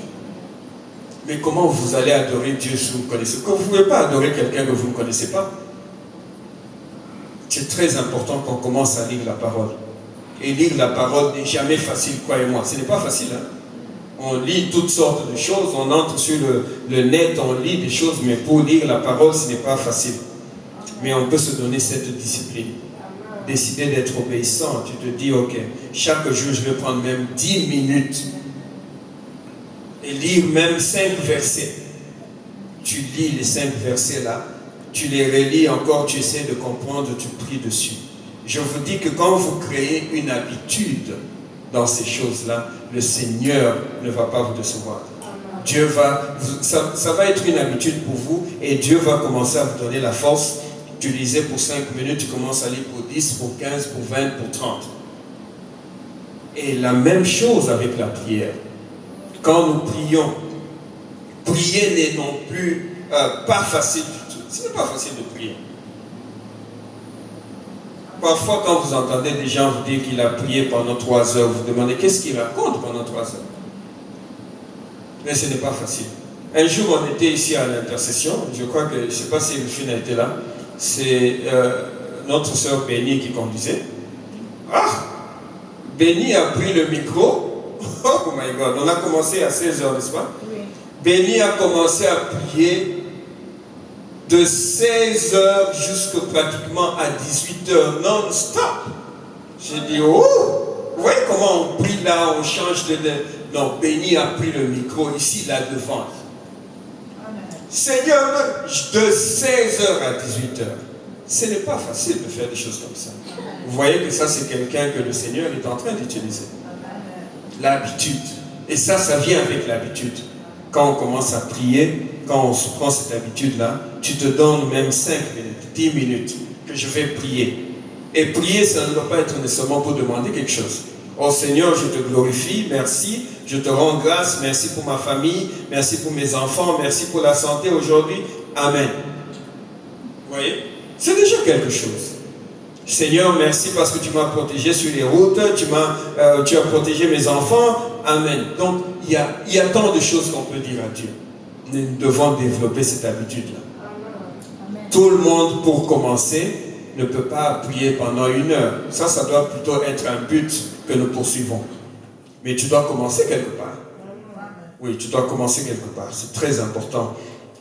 Mais comment vous allez adorer Dieu si vous ne connaissez pas? Vous ne pouvez pas adorer quelqu'un que vous ne connaissez pas. C'est très important qu'on commence à lire la parole. Et lire la parole n'est jamais facile, croyez-moi. Ce n'est pas facile. Hein? On lit toutes sortes de choses, on entre sur le net, on lit des choses, mais pour lire la parole, ce n'est pas facile. Mais on peut se donner cette discipline. Décider d'être obéissant. Tu te dis, ok, chaque jour, je vais prendre même 10 minutes et lire même 5 versets. Tu lis les 5 versets là, tu les relis encore, tu essaies de comprendre, tu pries dessus. Je vous dis que quand vous créez une habitude dans ces choses-là, le Seigneur ne va pas vous décevoir. Dieu va, ça va être une habitude pour vous et Dieu va commencer à vous donner la force. Tu lisais pour 5 minutes, tu commences à lire pour 10, pour 15, pour 20, pour 30. Et la même chose avec la prière. Quand nous prions, prier n'est non plus pas facile du tout. Ce n'est pas facile de prier. Parfois, quand vous entendez des gens vous dire qu'il a prié pendant 3 heures, vous demandez qu'est-ce qu'il raconte pendant 3 heures. Mais ce n'est pas facile. Un jour, on était ici à l'intercession. Je crois que, je ne sais pas si Rufine a été là. C'est notre sœur Béni qui conduisait. Ah! Béni a pris le micro. Oh my God! On a commencé à 16h, n'est-ce pas? Oui. Béni a commencé à prier de 16h jusqu'à pratiquement à 18h non-stop. J'ai dit, oh! Vous voyez comment on prie là, on change de... Non, Béni a pris le micro ici, là devant. Seigneur, de 16h à 18h. Ce n'est pas facile de faire des choses comme ça. Vous voyez que ça, c'est quelqu'un que le Seigneur est en train d'utiliser. L'habitude. Et ça vient avec l'habitude. Quand on commence à prier, quand on se prend cette habitude-là, tu te donnes même 5 minutes, 10 minutes, que je vais prier. Et prier, ça ne doit pas être nécessairement pour demander quelque chose. Oh Seigneur, je te glorifie, merci, je te rends grâce, merci pour ma famille, merci pour mes enfants, merci pour la santé aujourd'hui, amen. Vous voyez? C'est déjà quelque chose. Seigneur, merci parce que tu m'as protégé sur les routes, tu as protégé mes enfants, amen. Donc, il y a tant de choses qu'on peut dire à Dieu. Nous devons développer cette habitude-là. Tout le monde, pour commencer, ne peut pas prier pendant 1 heure. Ça doit plutôt être un but que nous poursuivons. Mais tu dois commencer quelque part. Oui, tu dois commencer quelque part. C'est très important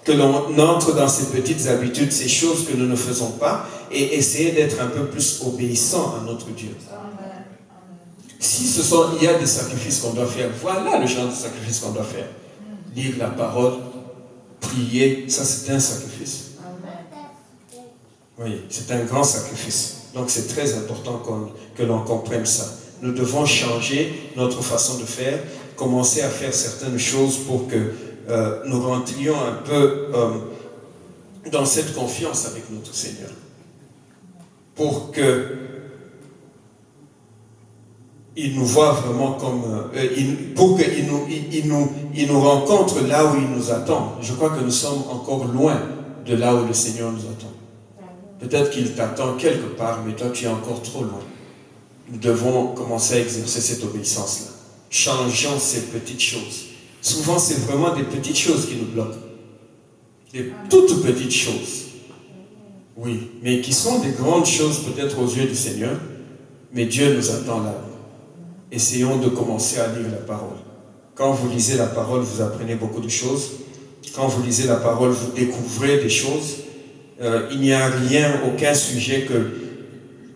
que l'on entre dans ces petites habitudes, ces choses que nous ne faisons pas, et essayer d'être un peu plus obéissant à notre Dieu. Si il y a des sacrifices qu'on doit faire, voilà le genre de sacrifice qu'on doit faire. Lire la parole, prier, ça c'est un sacrifice. Oui, c'est un grand sacrifice. Donc c'est très important que l'on comprenne ça. Nous devons changer notre façon de faire, commencer à faire certaines choses pour que nous rentrions un peu dans cette confiance avec notre Seigneur. Pour que il nous voit vraiment comme... pour qu'il nous rencontre là où il nous attend. Je crois que nous sommes encore loin de là où le Seigneur nous attend. Peut-être qu'il t'attend quelque part, mais toi tu es encore trop loin. Nous devons commencer à exercer cette obéissance-là. Changeons ces petites choses. Souvent, c'est vraiment des petites choses qui nous bloquent. Des toutes petites choses. Oui, mais qui sont des grandes choses peut-être aux yeux du Seigneur, mais Dieu nous attend là. Essayons de commencer à lire la parole. Quand vous lisez la parole, vous apprenez beaucoup de choses. Quand vous lisez la parole, vous découvrez des choses. Il n'y a rien, aucun sujet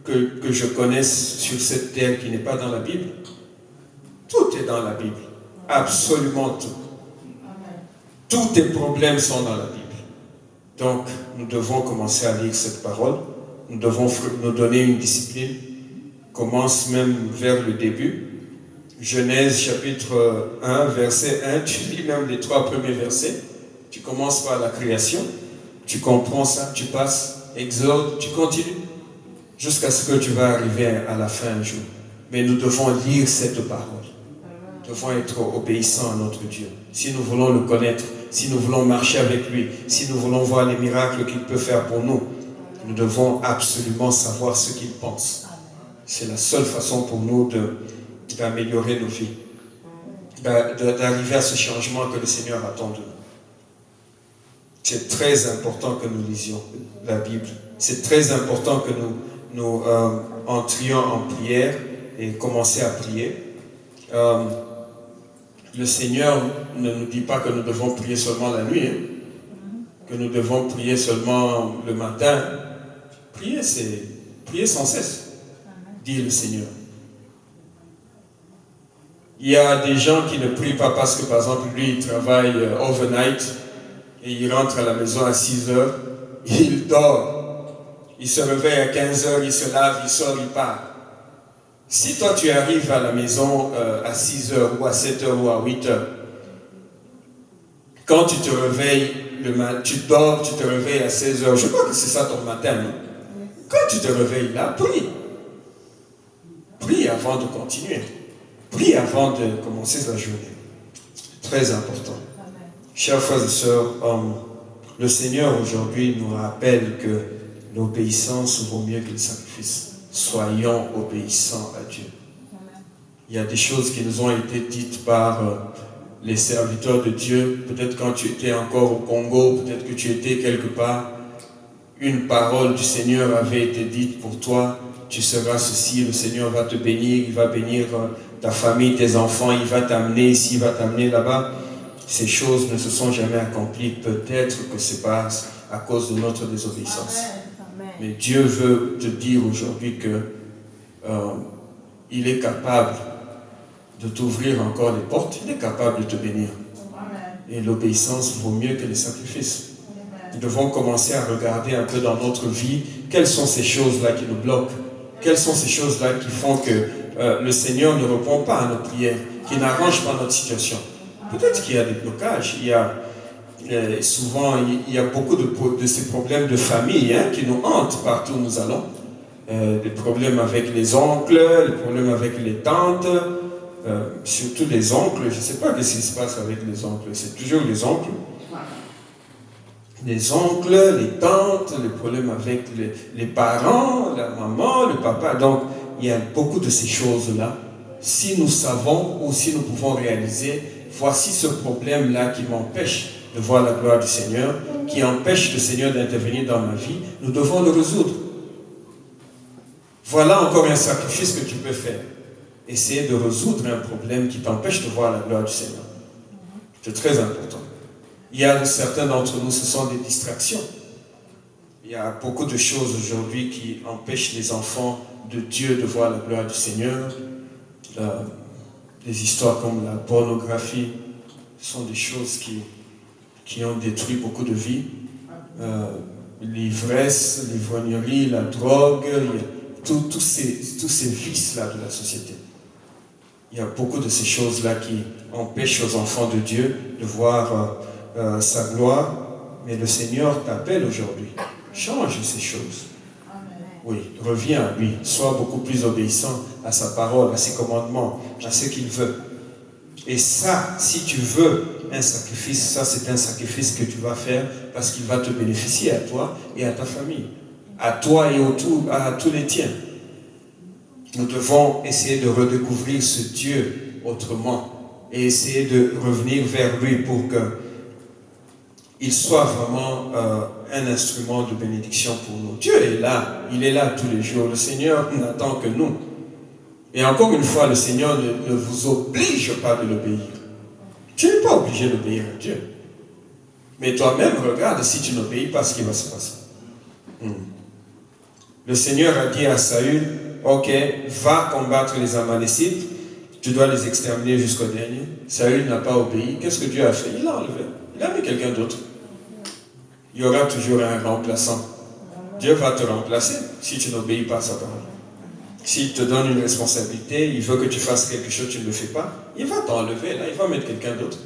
que je connaisse sur cette terre qui n'est pas dans la Bible. Tout est dans la Bible. Absolument tout. Tous tes problèmes sont dans la Bible. Donc, nous devons commencer à lire cette parole. Nous devons nous donner une discipline. Commence même vers le début. Genèse chapitre 1, verset 1. Tu lis même les 3 premiers versets. Tu commences par la création. Tu comprends ça, tu passes. Exode, tu continues. Jusqu'à ce que tu vas arriver à la fin un jour. Mais nous devons lire cette parole. Nous devons être obéissants à notre Dieu. Si nous voulons le connaître, si nous voulons marcher avec lui, si nous voulons voir les miracles qu'il peut faire pour nous, nous devons absolument savoir ce qu'il pense. C'est la seule façon pour nous d'améliorer nos vies, d'arriver à ce changement que le Seigneur attend de nous. C'est très important que nous lisions la Bible. C'est très important que nous entrions en prière et commencer à prier. Le Seigneur ne nous dit pas que nous devons prier seulement la nuit, que nous devons prier seulement le matin. Prier, c'est prier sans cesse, dit le Seigneur. Il y a des gens qui ne prient pas parce que, par exemple, lui, il travaille overnight et il rentre à la maison à 6 heures, il dort, il se réveille à 15 heures, il se lave, il sort, il part. Si toi tu arrives à la maison à 6 heures ou à 7 heures ou à 8 heures, quand tu te réveilles, tu dors, tu te réveilles à 16 heures, je crois que c'est ça ton matin, non? Quand tu te réveilles là, prie. Prie avant de continuer. Prie avant de commencer la journée. Très important. Chers frères et sœurs, le Seigneur aujourd'hui nous rappelle que l'obéissance vaut mieux que le sacrifice. Soyons obéissants à Dieu. Il y a des choses qui nous ont été dites par les serviteurs de Dieu. Peut-être quand tu étais encore au Congo, peut-être que tu étais quelque part. Une parole du Seigneur avait été dite pour toi. Tu seras ceci, le Seigneur va te bénir, il va bénir ta famille, tes enfants, il va t'amener ici, il va t'amener là-bas. Ces choses ne se sont jamais accomplies. Peut-être que c'est pas à cause de notre désobéissance. Mais Dieu veut te dire aujourd'hui que il est capable de t'ouvrir encore les portes, il est capable de te bénir. Et l'obéissance vaut mieux que les sacrifices. Nous devons commencer à regarder un peu dans notre vie quelles sont ces choses-là qui nous bloquent, quelles sont ces choses-là qui font que le Seigneur ne répond pas à nos prières, qui n'arrange pas notre situation. Peut-être qu'il y a des blocages, souvent il y a beaucoup de ces problèmes de famille qui nous hantent partout où nous allons. Des problèmes avec les oncles, des problèmes avec les tantes, surtout les oncles. Je ne sais pas ce qui se passe avec les oncles, c'est toujours les oncles. Les oncles, les tantes, les problèmes avec les parents, la maman, le papa. Donc, il y a beaucoup de ces choses-là. Si nous savons ou si nous pouvons réaliser, voici ce problème-là qui m'empêche de voir la gloire du Seigneur, qui empêche le Seigneur d'intervenir dans ma vie, nous devons le résoudre. Voilà encore un sacrifice que tu peux faire. Essayer de résoudre un problème qui t'empêche de voir la gloire du Seigneur. C'est très important. Il y a certains d'entre nous, ce sont des distractions. Il y a beaucoup de choses aujourd'hui qui empêchent les enfants de Dieu de voir la gloire du Seigneur. Des histoires comme la pornographie sont des choses qui ont détruit beaucoup de vies. l'ivresse, l'ivrognerie, la drogue, il y a tous ces vices-là de la société. Il y a beaucoup de ces choses-là qui empêchent aux enfants de Dieu de voir sa gloire. Mais le Seigneur t'appelle aujourd'hui. Change ces choses. Oui, reviens à lui. Sois beaucoup plus obéissant à sa parole, à ses commandements, à ce qu'il veut. Et ça, si tu veux un sacrifice, ça c'est un sacrifice que tu vas faire parce qu'il va te bénéficier à toi et à ta famille. À toi et à tous les tiens. Nous devons essayer de redécouvrir ce Dieu autrement et essayer de revenir vers lui pour qu'il soit vraiment un instrument de bénédiction pour nous. Dieu est là, il est là tous les jours. Le Seigneur n'attend que nous. Et encore une fois, le Seigneur ne vous oblige pas de l'obéir. Tu n'es pas obligé d'obéir à Dieu. Mais toi-même, regarde si tu n'obéis pas ce qui va se passer. Le Seigneur a dit à Saül, ok, va combattre les Amalécites, tu dois les exterminer jusqu'au dernier. Saül n'a pas obéi. Qu'est-ce que Dieu a fait? Il l'a enlevé. Il a mis quelqu'un d'autre. Il y aura toujours un remplaçant. Dieu va te remplacer si tu n'obéis pas à sa parole. S'il te donne une responsabilité, il veut que tu fasses quelque chose, tu ne le fais pas, il va t'enlever, là, il va mettre quelqu'un d'autre.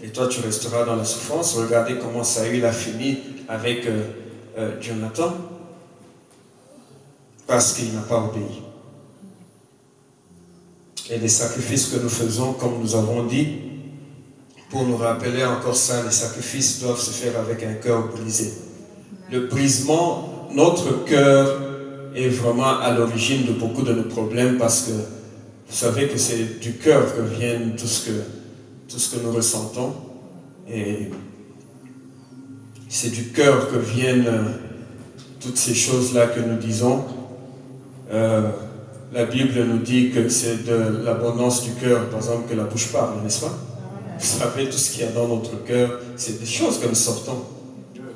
Et toi, tu resteras dans la souffrance. Regardez comment Saül a fini avec Jonathan. Parce qu'il n'a pas obéi. Et les sacrifices que nous faisons, comme nous avons dit, pour nous rappeler encore ça, les sacrifices doivent se faire avec un cœur brisé. Le brisement, notre cœur est vraiment à l'origine de beaucoup de nos problèmes parce que vous savez que c'est du cœur que viennent tout ce que nous ressentons. Et c'est du cœur que viennent toutes ces choses-là que nous disons. La Bible nous dit que c'est de l'abondance du cœur, par exemple, que la bouche parle, n'est-ce pas? Vous savez, tout ce qu'il y a dans notre cœur, c'est des choses que nous sortons.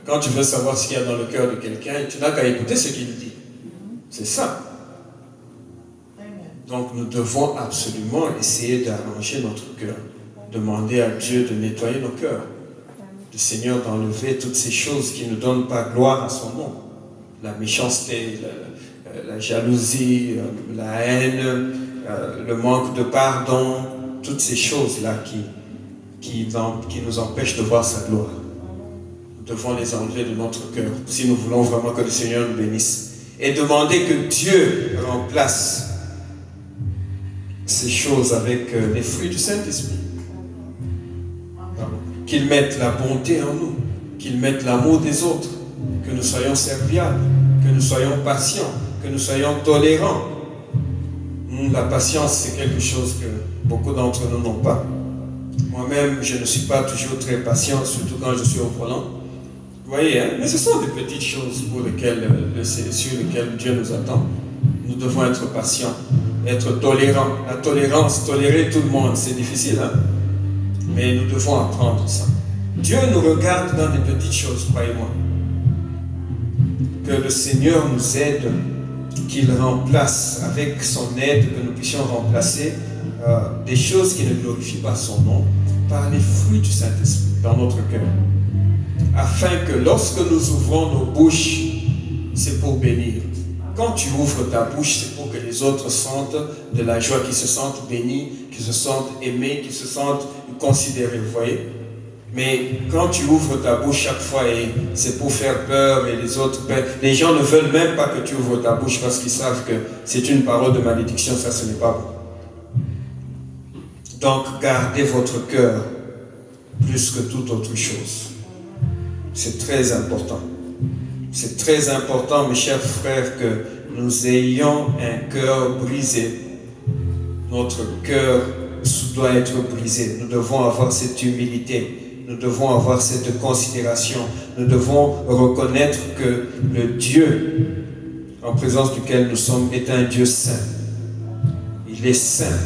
Quand tu veux savoir ce qu'il y a dans le cœur de quelqu'un, tu n'as qu'à écouter ce qu'il dit. C'est ça. Donc nous devons absolument essayer d'arranger notre cœur. Demander à Dieu de nettoyer nos cœurs. Le Seigneur d'enlever toutes ces choses qui ne donnent pas gloire à son nom. La méchanceté, la jalousie, la haine, le manque de pardon, toutes ces choses-là qui nous empêchent de voir sa gloire. Nous devons les enlever de notre cœur si nous voulons vraiment que le Seigneur nous bénisse. Et demander que Dieu remplace ces choses avec les fruits du Saint-Esprit. Qu'il mette la bonté en nous, qu'il mette l'amour des autres, que nous soyons serviables, que nous soyons patients, que nous soyons tolérants. La patience, c'est quelque chose que beaucoup d'entre nous n'ont pas. Moi-même, je ne suis pas toujours très patient, surtout quand je suis au volant. Vous voyez, hein? Mais ce sont des petites choses sur lesquelles Dieu nous attend. Nous devons être patients, être tolérants. La tolérance, tolérer tout le monde, c'est difficile, hein? Mais nous devons apprendre ça. Dieu nous regarde dans des petites choses, croyez-moi. Que le Seigneur nous aide, qu'il remplace avec son aide, que nous puissions remplacer des choses qui ne glorifient pas son nom par les fruits du Saint-Esprit dans notre cœur. Afin que lorsque nous ouvrons nos bouches, c'est pour bénir. Quand tu ouvres ta bouche, c'est pour que les autres sentent de la joie, qu'ils se sentent bénis, qu'ils se sentent aimés, qu'ils se sentent considérés, vous voyez. Mais quand tu ouvres ta bouche chaque fois et c'est pour faire peur et les autres, les gens ne veulent même pas que tu ouvres ta bouche parce qu'ils savent que c'est une parole de malédiction, ça ce n'est pas bon. Donc gardez votre cœur plus que toute autre chose. C'est très important. C'est très important, mes chers frères, que nous ayons un cœur brisé. Notre cœur doit être brisé. Nous devons avoir cette humilité. Nous devons avoir cette considération. Nous devons reconnaître que le Dieu en présence duquel nous sommes est un Dieu saint. Il est saint.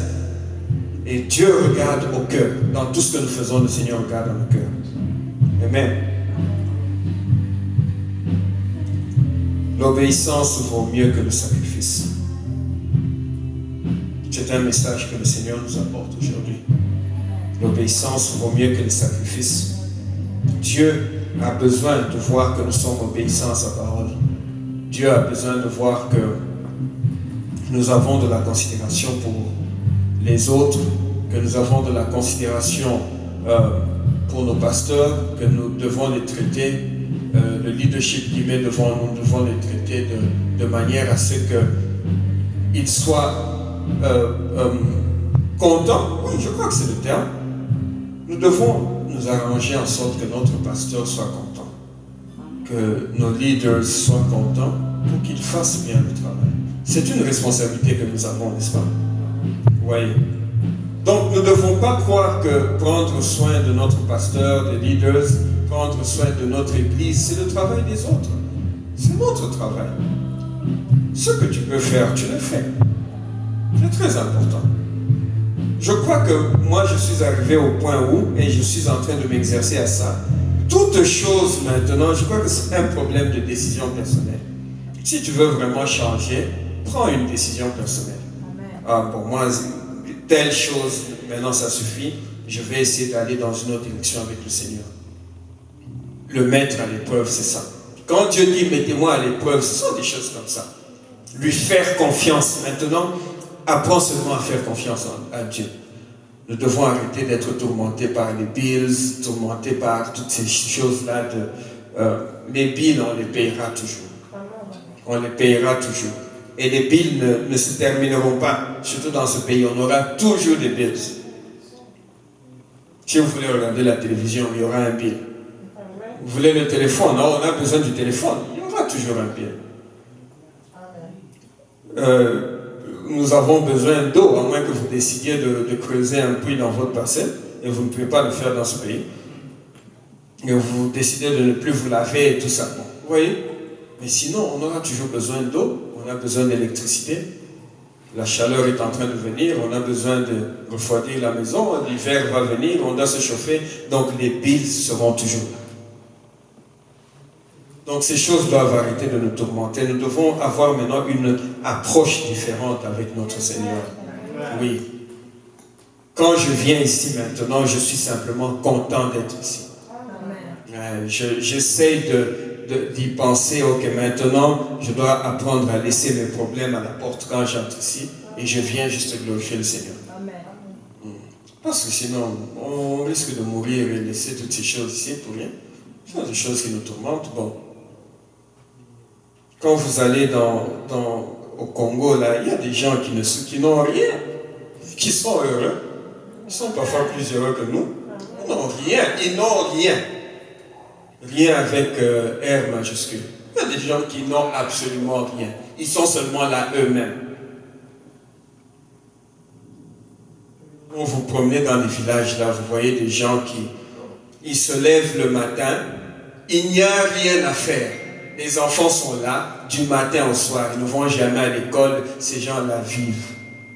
Et Dieu regarde au cœur. Dans tout ce que nous faisons, le Seigneur regarde dans le cœur. Amen. L'obéissance vaut mieux que le sacrifice. C'est un message que le Seigneur nous apporte aujourd'hui. L'obéissance vaut mieux que le sacrifice. Dieu a besoin de voir que nous sommes obéissants à sa parole. Dieu a besoin de voir que nous avons de la considération pour les autres, que nous avons de la considération pour nos pasteurs, que nous devons les traiter, le leadership qui met devant nous, nous devons les traiter de manière à ce qu'ils soient contents. Oui, je crois que c'est le terme. Nous devons nous arranger en sorte que notre pasteur soit content, que nos leaders soient contents pour qu'ils fassent bien le travail. C'est une responsabilité que nous avons, n'est-ce pas? Vous voyez? Donc, nous ne devons pas croire que prendre soin de notre pasteur, des leaders, prendre soin de notre église, c'est le travail des autres. C'est notre travail. Ce que tu peux faire, tu le fais. C'est très important. Je crois que moi, je suis arrivé au point où, et je suis en train de m'exercer à ça, toute chose maintenant, je crois que c'est un problème de décision personnelle. Si tu veux vraiment changer, prends une décision personnelle. Ah, pour moi, telle chose, maintenant ça suffit, je vais essayer d'aller dans une autre direction avec le Seigneur. Le mettre à l'épreuve, c'est ça. Quand Dieu dit mettez-moi à l'épreuve, ce sont des choses comme ça. Lui faire confiance. Maintenant, apprends seulement à faire confiance à Dieu. Nous devons arrêter d'être tourmentés par les bills, tourmentés par toutes ces choses-là. Les bills, on les payera toujours. On les payera toujours. Et les bills ne se termineront pas. Surtout dans ce pays, on aura toujours des bills. Si vous voulez regarder la télévision, il y aura un bill. Vous voulez le téléphone, non, on a besoin du téléphone. Il y aura toujours un bill. Nous avons besoin d'eau, à moins que vous décidiez de creuser un puits dans votre parcelle, et vous ne pouvez pas le faire dans ce pays. Et vous décidez de ne plus vous laver et tout ça. Bon, vous voyez? Mais sinon, on aura toujours besoin d'eau, on a besoin d'électricité. La chaleur est en train de venir, on a besoin de refroidir la maison, l'hiver va venir, on doit se chauffer, donc les billes seront toujours là. Donc ces choses doivent arrêter de nous tourmenter. Nous devons avoir maintenant une approche différente avec notre Seigneur. Oui. Quand je viens ici maintenant, je suis simplement content d'être ici. J'essaie d'y penser, ok, maintenant, je dois apprendre à laisser mes problèmes à la porte quand j'entre ici et je viens juste glorifier le Seigneur. Parce que sinon, on risque de mourir et laisser toutes ces choses ici pour rien. Ce sont des choses qui nous tourmentent. Bon. Quand vous allez au Congo, là, il y a des gens qui n'ont rien, qui sont heureux. Ils sont parfois plus heureux que nous. Ils n'ont rien, ils n'ont rien. Rien avec R majuscule. Il y a des gens qui n'ont absolument rien. Ils sont seulement là eux-mêmes. Quand vous promenez dans les villages, là, vous voyez des gens ils se lèvent le matin, il n'y a rien à faire. Les enfants sont là, du matin au soir. Ils ne vont jamais à l'école. Ces gens-là vivent.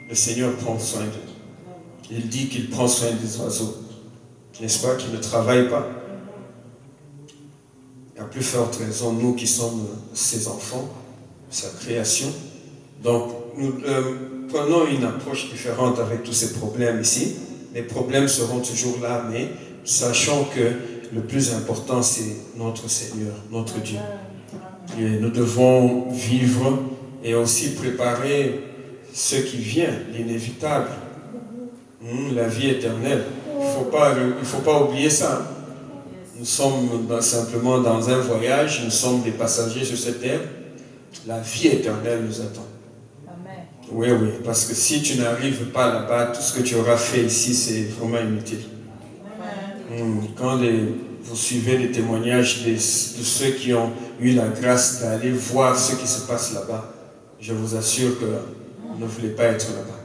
Le Seigneur prend soin d'eux. Il dit qu'il prend soin des oiseaux. N'est-ce pas, qu'ils ne travaillent pas? À plus forte raison, nous qui sommes ses enfants, sa création. Donc, nous prenons une approche différente avec tous ces problèmes ici. Les problèmes seront toujours là, mais sachons que le plus important, c'est notre Seigneur, notre Dieu. Et nous devons vivre et aussi préparer ce qui vient, l'inévitable, la vie éternelle. Il ne faut pas oublier ça. Nous sommes simplement dans un voyage, nous sommes des passagers sur cette terre. La vie éternelle nous attend. Amen. Oui, parce que si tu n'arrives pas là-bas, tout ce que tu auras fait ici, c'est vraiment inutile. Quand vous suivez les témoignages de ceux qui ont eu la grâce d'aller voir ce qui se passe là-bas, je vous assure que vous ne voulez pas être là-bas.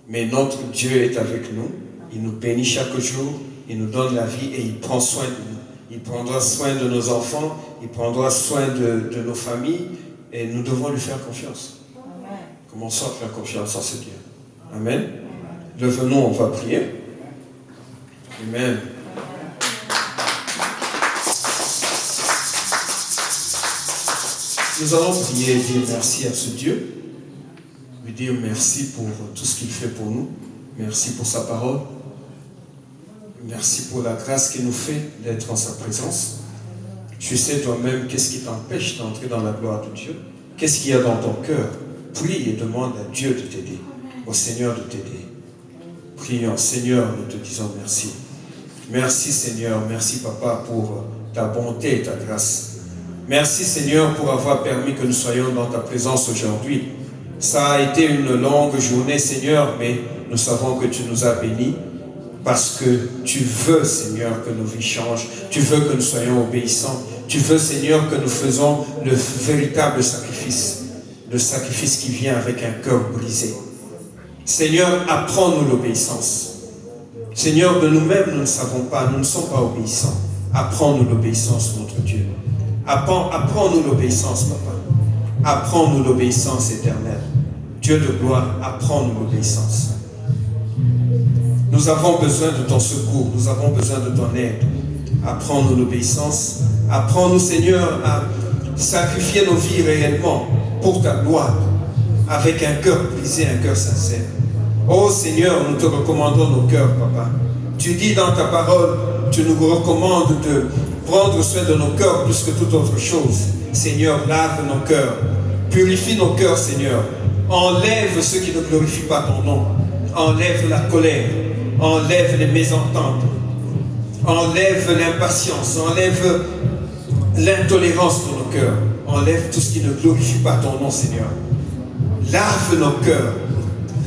Mais notre Dieu est avec nous, il nous bénit chaque jour, il nous donne la vie et il prend soin de nous. Il prendra soin de nos enfants, il prendra soin de nos familles et nous devons lui faire confiance. Amen. Commençons à faire confiance en ce Dieu. Amen. Levons-nous, on va prier. Amen. Nous allons prier et dire merci à ce Dieu. Lui dire merci pour tout ce qu'il fait pour nous. Merci pour sa parole. Merci pour la grâce qu'il nous fait d'être en sa présence. Tu sais toi-même qu'est-ce qui t'empêche d'entrer dans la gloire de Dieu. Qu'est-ce qu'il y a dans ton cœur. Prie et demande à Dieu de t'aider, au Seigneur de t'aider. Prions, Seigneur, nous te disons merci. Merci Seigneur, merci Papa pour ta bonté et ta grâce. Merci Seigneur pour avoir permis que nous soyons dans ta présence aujourd'hui. Ça a été une longue journée Seigneur, mais nous savons que tu nous as bénis parce que tu veux Seigneur que nos vies changent. Tu veux que nous soyons obéissants. Tu veux Seigneur que nous faisons le véritable sacrifice. Le sacrifice qui vient avec un cœur brisé. Seigneur, apprends-nous l'obéissance. Seigneur, de nous-mêmes, nous ne savons pas, nous ne sommes pas obéissants. Apprends-nous l'obéissance, notre Dieu. Apprends-nous l'obéissance, Papa. Apprends-nous l'obéissance éternelle. Dieu de gloire, apprends-nous l'obéissance. Nous avons besoin de ton secours, nous avons besoin de ton aide. Apprends-nous l'obéissance. Apprends-nous, Seigneur, à sacrifier nos vies réellement pour ta gloire, avec un cœur brisé, un cœur sincère. Oh Seigneur, nous te recommandons nos cœurs, Papa. Tu dis dans ta parole, tu nous recommandes de prendre soin de nos cœurs plus que toute autre chose. Seigneur, lave nos cœurs. Purifie nos cœurs, Seigneur. Enlève ce qui ne glorifie pas ton nom. Enlève la colère. Enlève les mésententes. Enlève l'impatience. Enlève l'intolérance de nos cœurs. Enlève tout ce qui ne glorifie pas ton nom, Seigneur. Lave nos cœurs.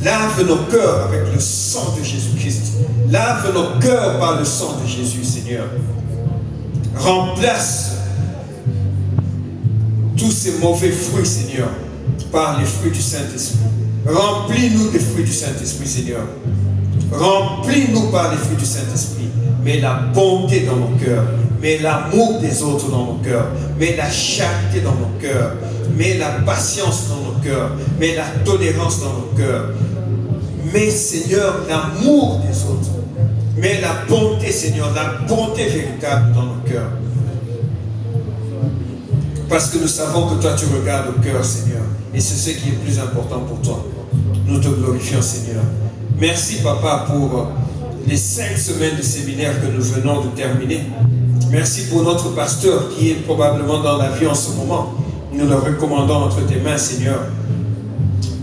Lave nos cœurs avec le sang de Jésus-Christ. Lave nos cœurs par le sang de Jésus, Seigneur. Remplace tous ces mauvais fruits, Seigneur, par les fruits du Saint-Esprit. Remplis-nous des fruits du Saint-Esprit, Seigneur. Remplis-nous par les fruits du Saint-Esprit. Mets la bonté dans nos cœurs. Mets l'amour des autres dans nos cœurs. Mets la charité dans nos cœurs. Mets la patience dans nos cœurs. Mets la tolérance dans nos cœurs. Mets, Seigneur, l'amour des autres. Mets la bonté, Seigneur, la bonté véritable dans nos cœurs. Parce que nous savons que toi, tu regardes au cœur, Seigneur. Et c'est ce qui est plus important pour toi. Nous te glorifions, Seigneur. Merci, Papa, pour les 5 semaines de séminaire que nous venons de terminer. Merci pour notre pasteur qui est probablement dans la vie en ce moment. Nous le recommandons entre tes mains, Seigneur.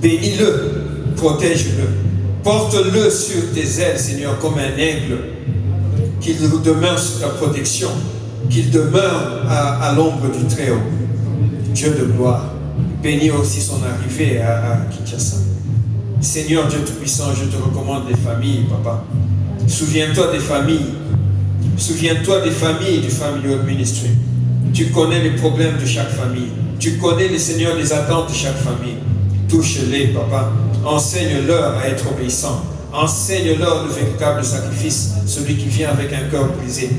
Bénis-le, protège-le. Porte-le sur tes ailes, Seigneur, comme un aigle. Qu'il demeure sous ta protection. Qu'il demeure à l'ombre du Très-Haut. Dieu de gloire. Bénis aussi son arrivée à Kinshasa. Seigneur Dieu Tout-Puissant, je te recommande les familles, Papa. Souviens-toi des familles. Souviens-toi des familles du Family Ministry. Tu connais les problèmes de chaque famille. Tu connais, les Seigneurs, les attentes de chaque famille. Touche-les, Papa. Enseigne-leur à être obéissants. Enseigne-leur le véritable sacrifice, celui qui vient avec un cœur brisé.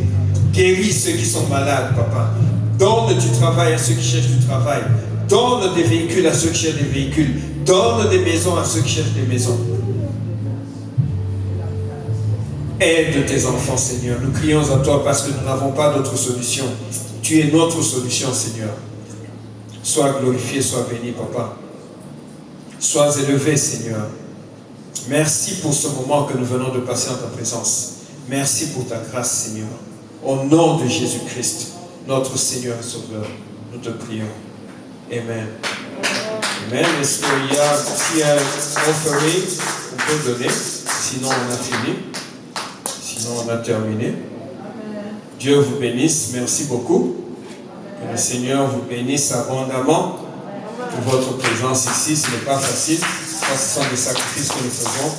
Guéris ceux qui sont malades, Papa. Donne du travail à ceux qui cherchent du travail. Donne des véhicules à ceux qui cherchent des véhicules. Donne des maisons à ceux qui cherchent des maisons. Aide tes enfants, Seigneur. Nous crions à toi parce que nous n'avons pas d'autre solution. Tu es notre solution, Seigneur. Sois glorifié, sois béni, Papa. Sois élevé, Seigneur. Merci pour ce moment que nous venons de passer en ta présence. Merci pour ta grâce, Seigneur. Au nom de Jésus-Christ, notre Seigneur et Sauveur, nous te prions. Amen. Amen. Est-ce qu'il y a un offering qu'on peut donner? Sinon, on a fini. Sinon, on a terminé. Dieu vous bénisse. Merci beaucoup. Que le Seigneur vous bénisse abondamment pour votre présence ici. Ce n'est pas facile. Ce sont des sacrifices que nous faisons.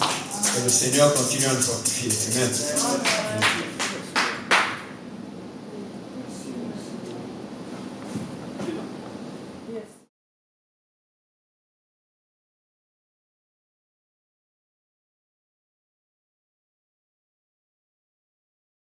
Que le Seigneur continue à nous fortifier. Amen.